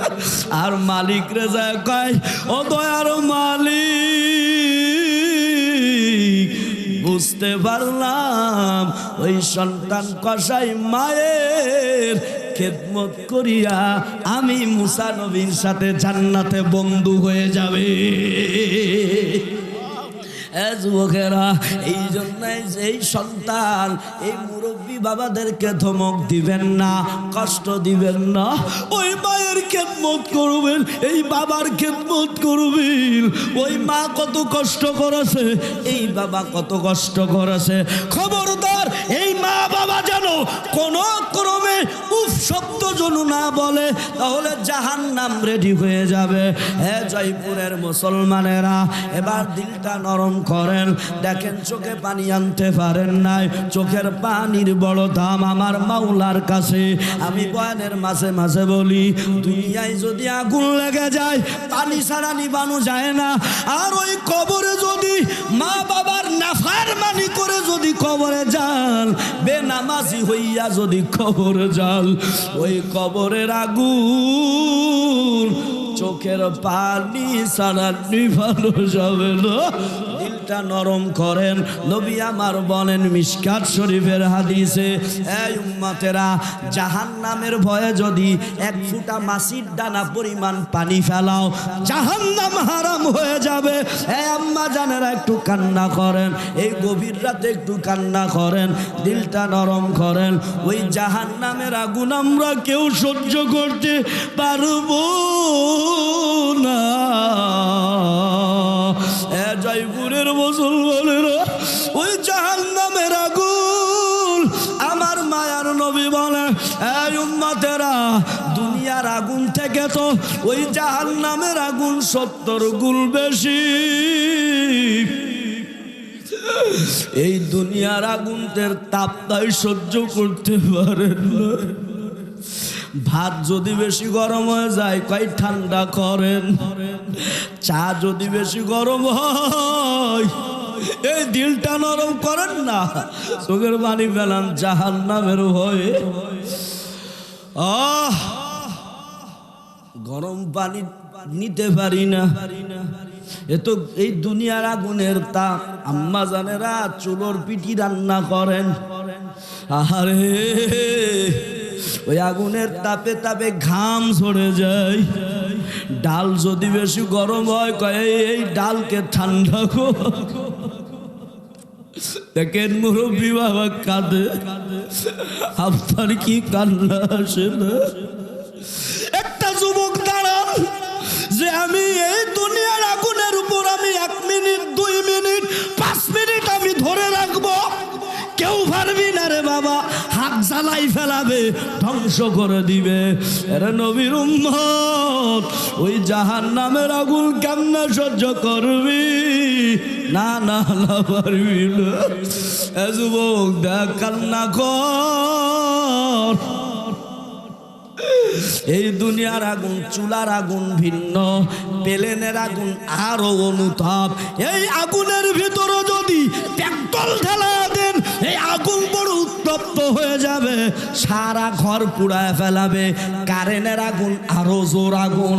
আর মালিক রে যায় কয়, ও দয়ার মালিক, বুঝতে পারলাম ওই সন্তান কসাই মায়ের খেদমত করিয়া আমি মুসা নবীর সাথে জান্নাতে বন্ধু হয়ে যাবে। যুবকেরা, এই জন্যই এই সন্তান, এই মুরব্বী বাবাদেরকে ধমক দিবেন না, কষ্ট দিবেন না, ওই মায়ের খেদমত করবেন, এই বাবার খেদমত করবেন। ওই মা কত কষ্ট করেছে, এই বাবা কত কষ্ট করেছে। খবরদার এই মা বাবা যেন কোনো ক্রমে উফ শব্দ যেন না বলে, তাহলে জাহান্নাম রেডি হয়ে যাবে। জয়পুরের মুসলমানেরা এবার দিলটা নরম করেন, দেখেন চোখে পানি আনতে পারেন নাই, চোখের পানির বড় দাম আমার মাওলার কাছে। আমি বয়ানের মাঝে মাঝে বলি, দুনিয়ায় যদি আগুন লেগে যায় পানি ছাড়া নিবানো যায় না, আর ওই কবরে যদি মা বাবার নাফরমানি করে যদি কবরে যান, বেনামাজি হইয়া যদি কবরে যান, ওই কবরের আগুন চোখের পানি ছাড়া নিভানো যাবে না। দিলটা নরম করেন। নবী আমার বলেন মিশকাত শরীফের হাদিসে, এই উম্মতেরা, জাহান্নামের ভয়ে যদি এক ফুটা মাছির দানা পরিমাণ পানি ফেলাও, জাহান্নাম হারাম হয়ে যাবে। আম্মা জানেরা একটু কান্না করেন, এই গভীর রাতে একটু কান্না করেন, দিলটা নরম করেন। ওই জাহান্নামের আগুন আমরা কেউ সহ্য করতে পারবো না। জয়পুরের মুসলমানেরা, ওই জাহান্নামের আগুন, আমার মায়ার নবী বলে, এই উম্মতেরা, দুনিয়ার আগুন থেকে তো ওই জাহান্নামের আগুন 70 গুণ বেশি। এই দুনিয়ার আগুনের তাপটাই সহ্য করতে পারেন না। ভাত যদি বেশি গরম হয়ে যায় কয় ঠান্ডা করেন, চা যদি বেশি গরম হয় এই দিলটা নরম করেন না, চোখের পানি ফেলান জাহান্নামের ভয়ে। গরম পানি নিতে পারি না, এ তো এই দুনিয়ার আগুনের তাপ। আম্মা জানেরা চুলোর পিঠি রান্না করেন, আহারে ওই আগুনের তাপে তাপে ঘাম ঝরে যায়। ডাল যদি বেশি গরম হয় কয় এই ডালকে ঠান্ডা কর। দেখেন মুরব্বী বাবা কাঁদে, আপনার কি কান্না আসে না? একটা যুবক দাঁড়ান যে আমি এই দুনিয়ার আগুনের উপর আমি 1 মিনিট 2 মিনিট 5 মিনিট আমি ধরে রাখবো, কেউ পারবি না রে বাবা, হাত জ্বালাই ফেলাবে, ধ্বংস করে দিবে। এরা নবীর উম্মত, ওই জাহান্নামের আগুন কেমনে সহ্য করবি? না না না পারবি না। এ যুবক দেখ, কান্না কর। এই দুনিয়ার আগুন, চুলার আগুন ভিন্ন, প্লেনের আগুন আরো অনুতাপ। এই আগুনের ভিতরে যদি পেট্রোল ঢালা দেন, এই আগুন বড় উত্তপ্ত হয়ে যাবে, সারা ঘর পুড়ায় ফেলাবে। কারেন্টের আগুন আরো জোর আগুন।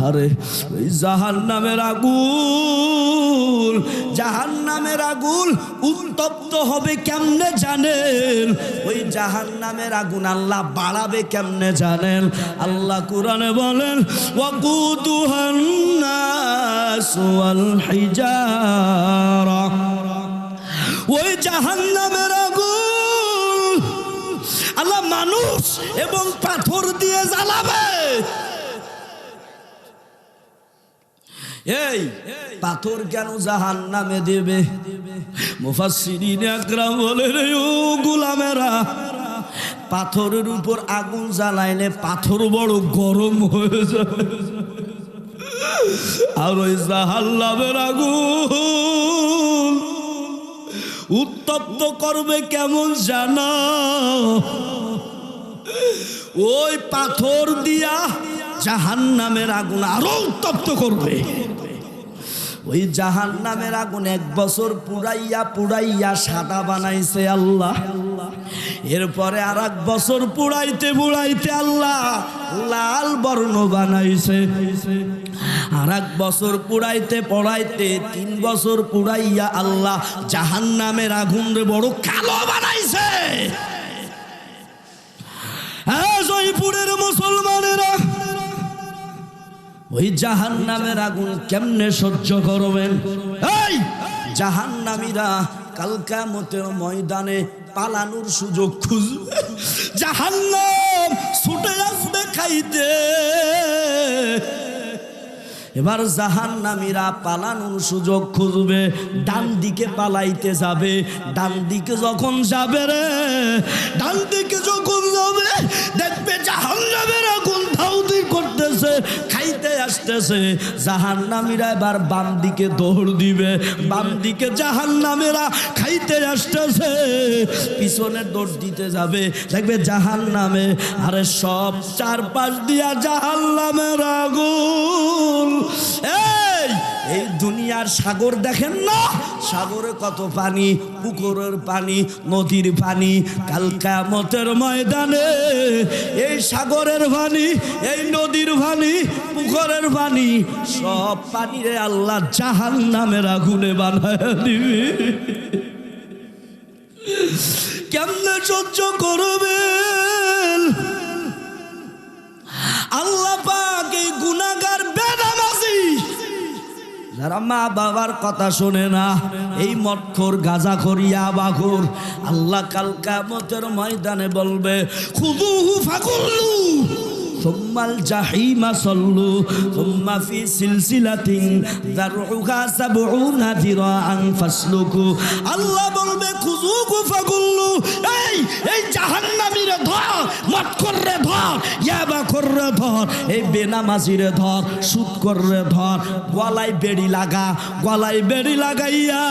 আরে ওই জাহান্নামের আগুন, জাহান্নামের আগুন উত্তপ্ত হবে কেমনে জানেন? ওই জাহান্নামের আগুন আল্লাহ বাড়াবে কেমনে জানেন? আল্লাহ কোরআনে বলেন, ওয়াকুদুহান নাস ওয়াল হিজারা। ওই জাহান্নামের আগুন আল্লাহ মানুষ এবং পাথর দিয়ে জ্বালাবে। এই পাথর কেন জাহান্নামে দেবে? মুফাসসিরিনে আকরাম বলেন, ও গোলামেরা, পাথরের উপর আগুন জ্বালাইলে পাথর বড় গরম হয়ে যায়। আর ওই জাহান্নামের আগুন উত্তপ্ত করবে কেমন জানো? ওই পাথর দিয়া জাহান্নামের আগুন আরো উত্তপ্ত করবে। ওই জাহান্নামের আগুন 1 বছর পুড়াইয়া পুড়াইয়া সাদা বানাইছে আল্লাহ। এরপরে আর 1 বছর পুড়াইতে পুড়াইতে আল্লাহ লাল বর্ণ বানাইছে। আর 1 বছর পুড়াইতে পড়াইতে 3 বছর পুড়াইয়া আল্লাহ জাহান্নামের আগুন বড় কালো বানাইছে। হ্যাঁ, জয়পুরের মুসলমানেরা, ওই জাহান্নামের আগুন কেমনে সহ্য করবেন? এই জাহান্নামীরা কাল কিয়ামতের ময়দানে পালানোর সুযোগ খুঁজবে। জাহান্নাম ছুটে আসবে খাইতে। এবার জাহান্নামীরা পালানোর সুযোগ খুঁজবে, ডান দিকে পালাইতে যাবে। ডান দিকে যখন যাবে রে, ডান দিকে যখন যাবে দেখবে জাহান্নামের আগুন ধাউতি করতেছে, খাইতে আসতেছে। জাহান্নামীরা এবার বাম দিকে দৌড় দিবে। বাম দিকে জাহান্নামীরা খাইতে আসতেছে, পিছনে দৌড় দিতে যাবে, দেখবে জাহান্নামে। আরে সব চারপাশ দিয়া জাহান্নামের আগুন। এই দুনিয়ার সাগর দেখেন না, সাগরে কত পানি, পুকুরের পানি, নদীর পানি। কাল কিয়ামতের ময়দানে এই সাগরের পানি, এই নদীর পানি, পুকুরের পানি, সব পানিরে আল্লাহ জাহান্নামের আগুনে বানায় দিবে। কেমনে সহ্য করবেন? আল্লাহ পাক এই গুনাহগার বেনামাজি যারা মা বাবার কথা শোনে না, এই মদখোর, গাঁজাখোর, ইয়াবাখোর, আল্লাহ কাল কিয়ামতের ময়দানে বলবে, খুযুহু ফাকুল্লু সুম্মাল জাহিমা সাল্লু সুম্মা ফি সিলসিলাতিন যারউহা ৭০ যিরাআন ফাসলুকু। আল্লাহ বলবে, খুযুহু ফাকুল্লু, এই জাহান্নামীরে ধর, মদখোররে ধর, ইয়াবাখোররে ধর, এই বেনামাজিরে ধর, সুদখোররে ধর, গলায় বেড়ি লাগা, গলায় বেড়ি লাগাইয়া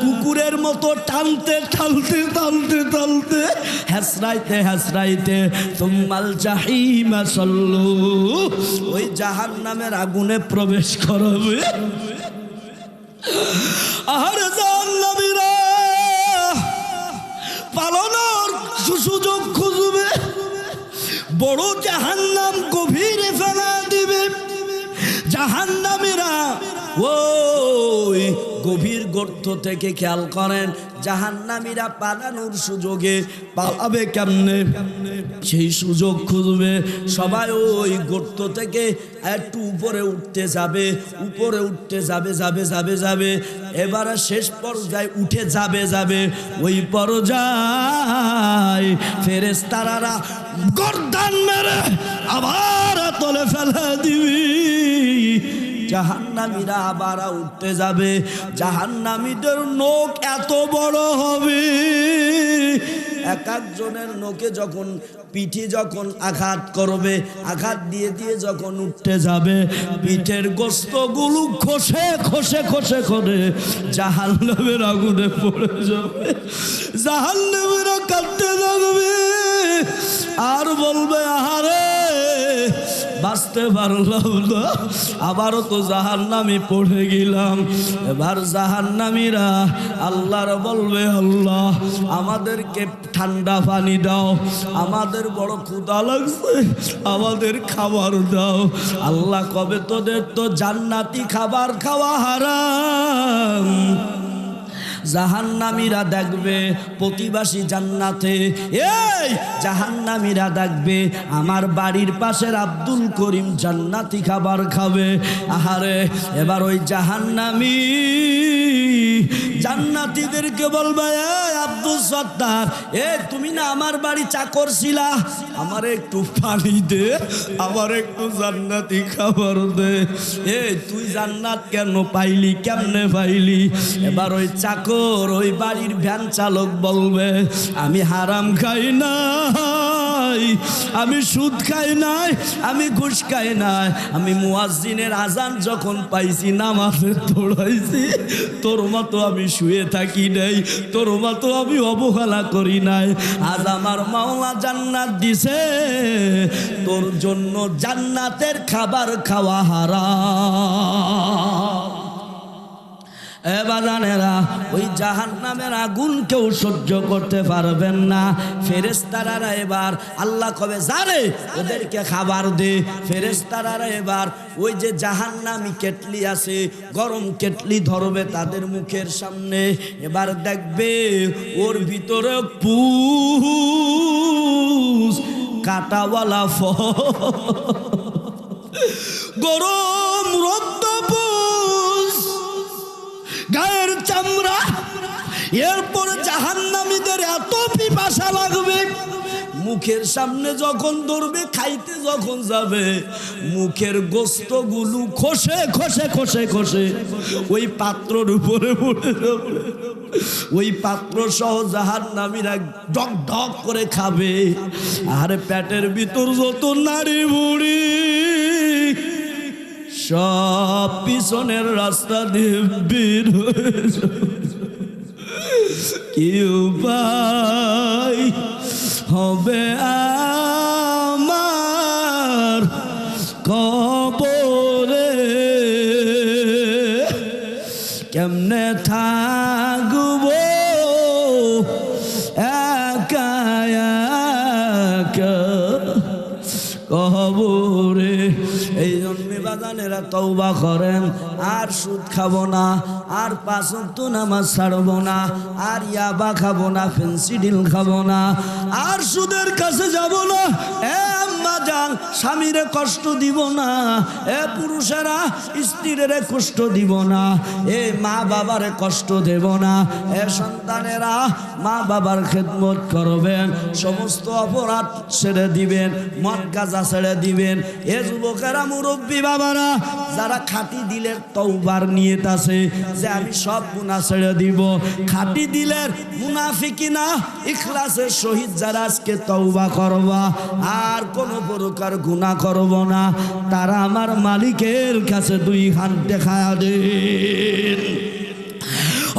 কুকুরের মতো টানতে টানতে টানতে টানতে হেসরাইতে হেসরাইতে সুম্মাল জাহিমা সাল্লু, ওই জাহান্নামের আগুনে প্রবেশ করবে। আরে জাহান্নামীরা পালানোর সুযোগ খুঁজবে, বড় জাহান্নাম গভীরে ফেলা দিবে। জাহান্নামীরা ওই গভীর গর্ত থেকে, খেয়াল করেন, জাহান্নামীরা পালানোর সুযোগে পালাবে কেমনে? সেই সুযোগ খুঁজবে। সবাই ওই গর্ত থেকে একটু উপরে উঠতে যাবে, উপরে উঠতে যাবে যাবে যাবে যাবে, এবারে শেষ পর্যায়ে উঠে যাবে যাবে, ওই পর্যায় ফেরেশতারা গর্দান মেরে আবার তলে ফেলে দিবি। জাহান্নামীরা আবার উঠতে যাবে। জাহান্নামীদের নখ এত বড় হবে, এক একজনের নখে যখন পিঠে যখন আঘাত করবে, আঘাত দিয়ে দিয়ে যখন উঠতে যাবে, পিঠের গোস্তগুলো খসে খসে খসে করে জাহান্নামের আগুনে পড়ে যাবে। জাহান্নামীরা কাঁদতে থাকবে আর বলবে, আহারে বাঁচতে পারলাম না, আবারও তো জাহান্নামে পড়ে গেলাম। এবার জাহান্নামীরা আল্লাহর বলবে, আল্লাহ আমাদেরকে ঠান্ডা পানি দাও, আমাদের বড় ক্ষুধা লাগছে, আমাদের খাবার দাও। আল্লাহ কবে তোদের তো জান্নাতি খাবার খাওয়া হারাম। জাহান্নামীরা দেখবে প্রতিবাসী জান্নাতে, এই জাহান্নামীরা দেখবে আমার বাড়ির পাশের আব্দুল করিম জান্নাতি খাবার খাবে। আহারে এবার ওই জাহান্নামী জান্নাতীদেরকে বলবে, এই আব্দুল সত্তার, তুমি না আমার বাড়ি চাকর ছিলা, আমার একটু পানি দে, আমার একটু জান্নাতি খাবার দে। তুই জান্নাত কেন পাইলি, কেমনে পাইলি? এবার ওই চাকর, ওই বাড়ির ভ্যান চালক বলবে, আমি হারাম খাই নাই, আমি সুদ খাই নাই, আমি ঘুষ খাই নাই, আমি মুয়াজ্জিনের আজান যখন পাইছি নামাজে দৌড়াইছি, তোর মতো আমি শুয়ে থাকি নাই, তোর মতো আমি অবহেলা করি নাই। আজ আমার মাওলা জান্নাত দিছে, তোর জন্য জান্নাতের খাবার খাওয়া হারাম। বাজানেরা, ওই জাহান্নামের আগুন কেউ সহ্য করতে পারবেন না। ফেরেশতারা এবার আল্লাহ কবে জানে ওদেরকে খাবার দে। ফেরেশতারা এবার ওই যে জাহান্নামী কেটলি আছে, গরম কেটলি ধরবে তাদের মুখের সামনে। এবার দেখবে ওর ভিতরে পুষ কাটাওয়ালা গরম রক্ত, গায়ের চামড়া। এরপরে জাহান্নামীদের এত পিপাসা লাগবে, মুখের সামনে যখন ধরবে, খাইতে যখন যাবে, মুখের গোস্তগুলো খসে খসে খসে খসে ওই পাত্রর উপরে পড়ে যাবে। ওই পাত্র সহ জাহান্নামীরা ডক ডক করে খাবে। আর পেটের ভিতর যত নাড়ি বুড়ি সব পিছনের রাস্তা দিয়ে বের হয়ে যাবে। কি উপায় হবে আমার কবরে, কেমনে থাকবো একা একা কবরে। এই জন্য বাগানেরা তওবা করেন, আর সুদ খাবো না, আর 5 ওয়াক্ত নামাজ ছাড়বো না, আর ইয়াবা খাবো না, ফেন্সিডিল খাবো না, আর সুদের কাছে যাব না। আম্মা জান, স্বামীরে কষ্ট দিব না, পুরুষেরা স্ত্রীরে কষ্ট দিব না, মা বাবারে কষ্ট দেব না, সন্তানেরা মা বাবার খেদমত করবেন, সমস্ত অপরাধ ছেড়ে দিবেন, মদ গাঁজা ছেড়ে দিবেন। যুবকেরা, মুরব্বী বাবারা, যারা খাঁটি দিলের তওবার নিয়ত আছে যে আমি সব গুনাহ ছেড়ে দিব, খাঁটি দিলের মুনাফিকি না, ইখলাসের সহিত যারা আজকে তওবা করবা, আর কোন প্রকার গুনাহ করব না, তারা আমার মালিকের কাছে 2 হাত দেখায়া দেন।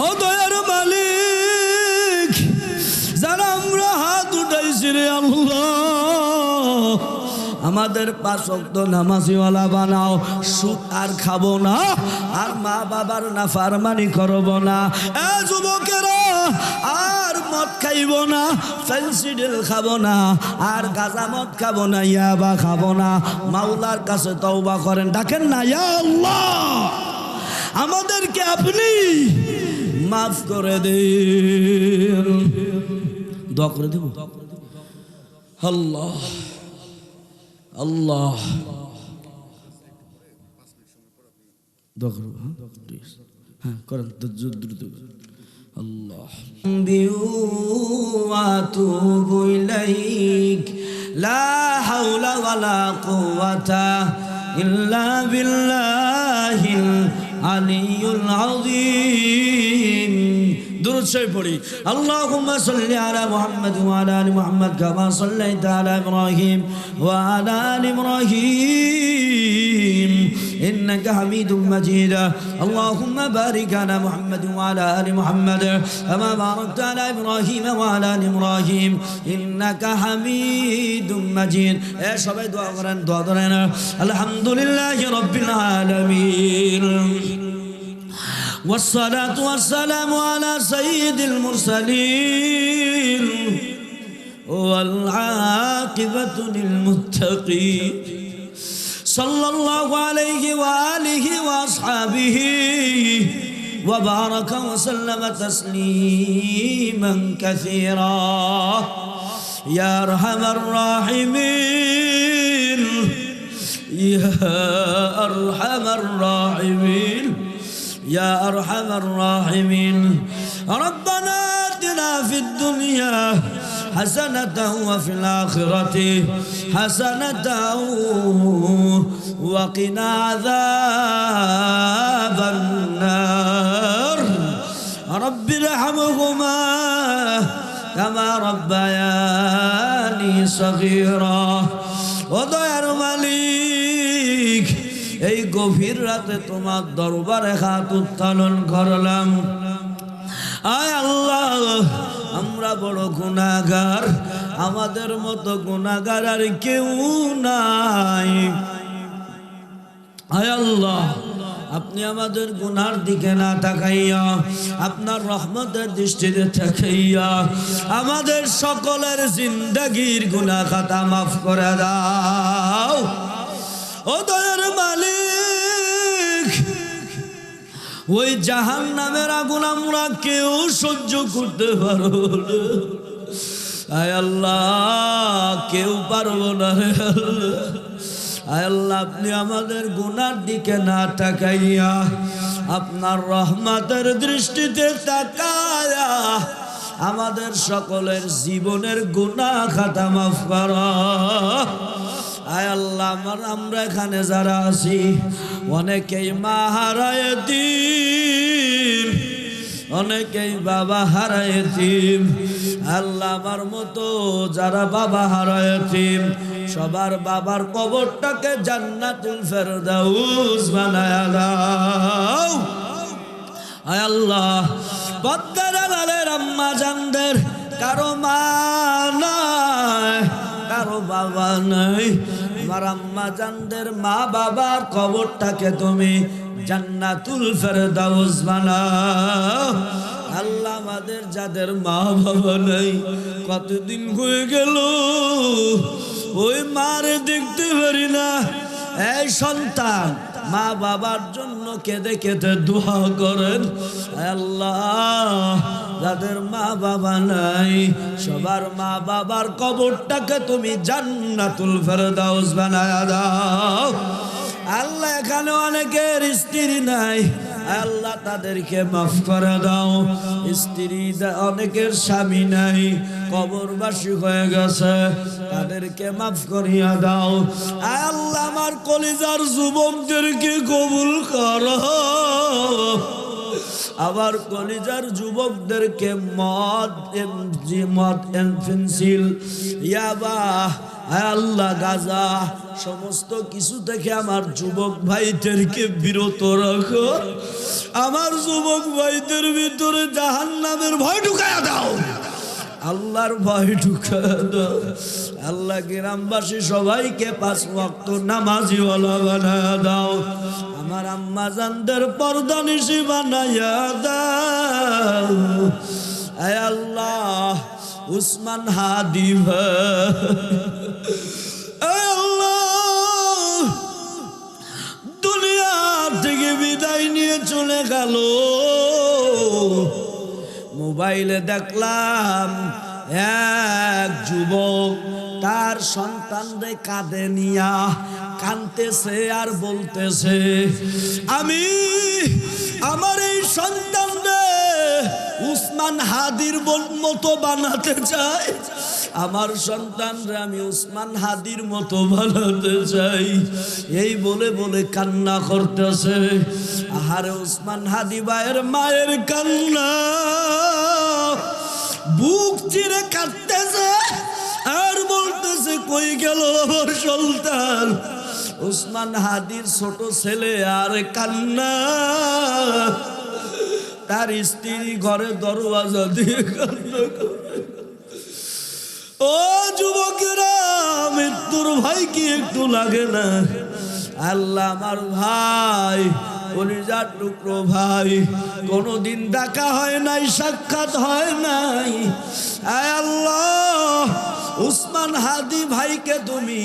ও দয়ার মালিক, যারা আমরা হাত উঠাইছি রে আল্লাহ, আমাদের 5 ওয়াক্ত নামাজিওয়ালা বানাও। সুদ আর খাবো না, আর মা বাবার নাফরমানি করব না। যুবকেরা, আর মদ খাইব না, ফেন্সিডিল খাবো না, আর গাঁজা মদ খাবো না, ইয়াবা খাবো না। মাওলার কাছে তওবা করেন, ডাকেন না, ইয়া আল্লাহ আমাদেরকে আপনি মাফ করে দিন। দোয়া করে দেব। আল্লাহ আল্লাহ হ্যাঁ করেন দ্রুত আল্লাহ বিউআতুবু ইলাইক লা হাওলা ওয়ালা কুওয়াতা ইল্লা বিল্লাহিল আলিয়্যুল আযীম দুরূদ শরীফ পড়ি আল্লাহুম্মা সাল্লি আলা মুহাম্মাদ ওয়া আলা আলি মুহাম্মাদ কামা সাল্লাইতা আলা ইব্রাহিম ওয়া আলা আলি ইব্রাহিম إنك حميد مجيد اللهم بارك على محمد وعلى آل محمد كما باركت على إبراهيم وعلى آل إبراهيم إنك حميد مجيد يا شباب دعاء قرآن دعاء قرآن الحمد لله رب العالمين والصلاة والسلام على سيد المرسلين والعاقبة للمتقين صلى الله عليه وآله وأصحابه وبارك وسلم تسليما كثيرا يا أرحم الراحمين يا أرحم الراحمين يا أرحم الراحمين ربنا آتنا في الدنيا حسنة وفي الآخرة حسنة وقنا عذاب النار رب ارحمهما كما ربياني صغيرا ودير مالك এই গভীর রাতে তোমার দরবারে হাত উত্তোলন করলাম আয় আল্লাহ আমরা বড় গুনাহগার আমাদের মতো গুনাহগার আর কেউ নাই আয় আল্লাহ আপনি আমাদের গুনার দিকে না তাকাইয়া আপনার রহমতের দৃষ্টিতে তাকাইয়া আমাদের সকলের জিন্দেগীর গুনাহ খাতা মাফ করে দাও ও দয়ার মালিক ওই জাহান্নামের আগুন আমরা কেউ সহ্য করতে পারবো না আয় আল্লাহ কেউ পারবো না রে আল্লাহ আয় আল্লাহ আপনি আমাদের গুনার দিকে না তাকাইয়া আপনার রহমতের দৃষ্টিতে তাকায়া আমাদের সকলের জীবনের গুনাহ খাতা মাফ করো আয় আল্লাহ আমরা এখানে যারা আছি অনেকেই মা হারায় দিন অনেকেই বাবা হারায় দিন আল্লাহ আমার মতো যারা বাবা হারায় দিন সবার বাবার কবরটাকে জান্নাতুল ফেরদাউস বানায়া দাও আয় আল্লাহ পদ্মার আড়ালের আম্মা জানদের কারো মা নাই কারো বাবা নাই আমার আম্মা জানদের মা বাবার কবরটাকে তুমি জান্নাতুল ফেরদাউস বানাও আল্লাহ আমাদের যাদের মা বাবা নাই কতদিন হয়ে গেল ওই মারে দেখতে পারি না এই সন্তান মা বাবার জন্য কেঁদে কেঁদে দোয়া করেন আল্লাহ যাদের মা বাবা নাই সবার মা বাবার কবরটাকে তুমি জান্নাতুল ফেরদাউস বানায়া দাও আল্লাহ এখানে অনেকের স্ত্রী নাই আল্লাহ তাদেরকে মাফ করে দাও স্ত্রী অনেকের স্বামী নাই কবরবাসী হয়ে গেছে তাদেরকে মাফ করিয়া দাও আল্লাহ আমার কলিজার যুবকদেরকে কবুল করো আবার কলিজার যুবকদেরকে মদ পেন্সিল ইয়াবা আল্লাহ গাজা সমস্ত কিছু থেকে আমার যুবক ভাইদেরকে বিরত রাখো আমার যুবক ভাইদের ভিতরে জাহান্নামের ভয় ঢুকায়া দাও আল্লাহর ভয় ঢুকায়া দাও আল্লাহ গ্রামবাসী সবাইকে 5 ওয়াক্ত নামাজি ওয়ালা বানায়া দাও আমার আম্মা জানদের পর্দা নিশি বানায়া দাও আয় আল্লাহ উসমান হাদি দুনিয়া থেকে বিদায় নিয়ে চলে গেল মোবাইলে দেখলাম এক যুবক তার সন্তানরে কাঁধে নিয়া কাঁদতেছে আর বলতেছে, আমি আমার এই সন্তানরে উসমান হাদির মতো বানাতে চাই, আমার সন্তানরে আমি উসমান হাদির মতো বানাতে চাই। এই বলে বলে কান্না করতেছে। আহারে উসমান হাদি ভাইয়ের মায়ের কান্না, বুক চিরে কাঁদতেছে আর বলতেছে, কই গেল আমার সন্তান? উসমান হাদির ছোট ছেলে আর কান্না, তার স্ত্রী ঘরে দরওয়াজা দিয়ে কান্না করে। ও যুবকেরা, মৃত্যুর ভাই কি একটু লাগে না? আল্লাহ আমার ভাই, কলিজার টুকরো ভাই, কোনদিন দেখা হয় নাই, সাক্ষাৎ হয় নাই। আয় আল্লাহ, উসমান হাদি ভাইকে তুমি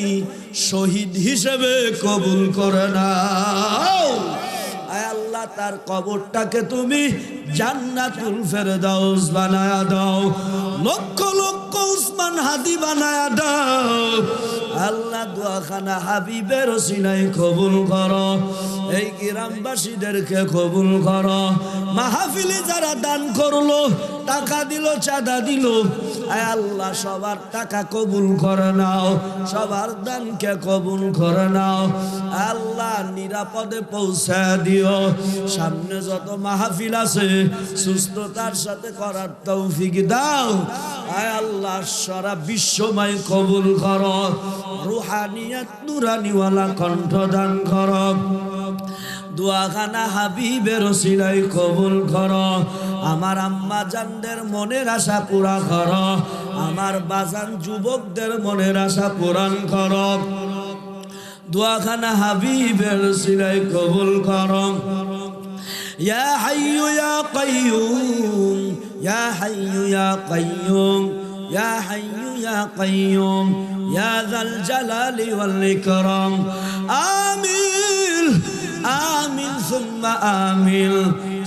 শহীদ হিসেবে কবুল করে নাও। আয় আল্লাহ, তার কবরটাকে তুমি জান্নাতুল ফেরদাউস বানায়া দাও, লক্ষ লক্ষ উসমান হাদি বানায়া দাও। আল্লাহ দোয়াখানা হাবিবের ওসিলায় কবুল করো, এই গ্রামবাসীদেরকে কবুল করো। মাহফিলে যারা দান করলো, টাকা দিল, চাঁদা দিল, আয় আল্লাহ সবার টাকা কবুল করে নাও, সবার দানকে কবুল করে নাও। আল্লাহ নিরাপদে পৌঁছে দিও। সামনে যত মাহফিল আছে সুস্থতার সাথে করার তৌফিক দাও। আয় আল্লাহ সারা বিশ্বময় কবুল করো, রুহানিয়াত নুরানিওয়ালা কণ্ঠ দান করো। দোয়াখানা হাবিবের ওসিলায় কবুল করো। আমার আম্মা জানদের মনের আশা পুরা করো, আমার বাজান যুবকদের মনের আশা পূরণ করো। দোয়াখানা হাবিবের ওসিলায় কবুল করো। ইয়া হাইয়ু ইয়া কাইয়ুম, ইয়া হাইয়ু ইয়া কাইয়ুম, ইয়া হাইয়ু ইয়া কাইয়ুম, ইয়া যাল জালালি ওয়াল ইকরাম। আমিন আমিন সুম্মা আমিন।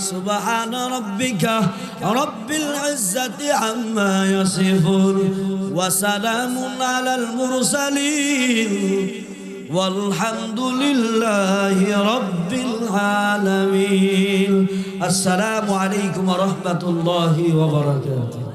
সুবহান রাব্বিকা রাব্বিল ইজ্জাতি আম্মা ইয়াসিফুন ওয়া সালামুন আলাল মুরসালিন ওয়ালহামদুলিল্লাহি রাব্বিল আলামিন। আসসালামু আলাইকুম ওয়া রাহমাতুল্লাহি ওয়া বারাকাতুহু।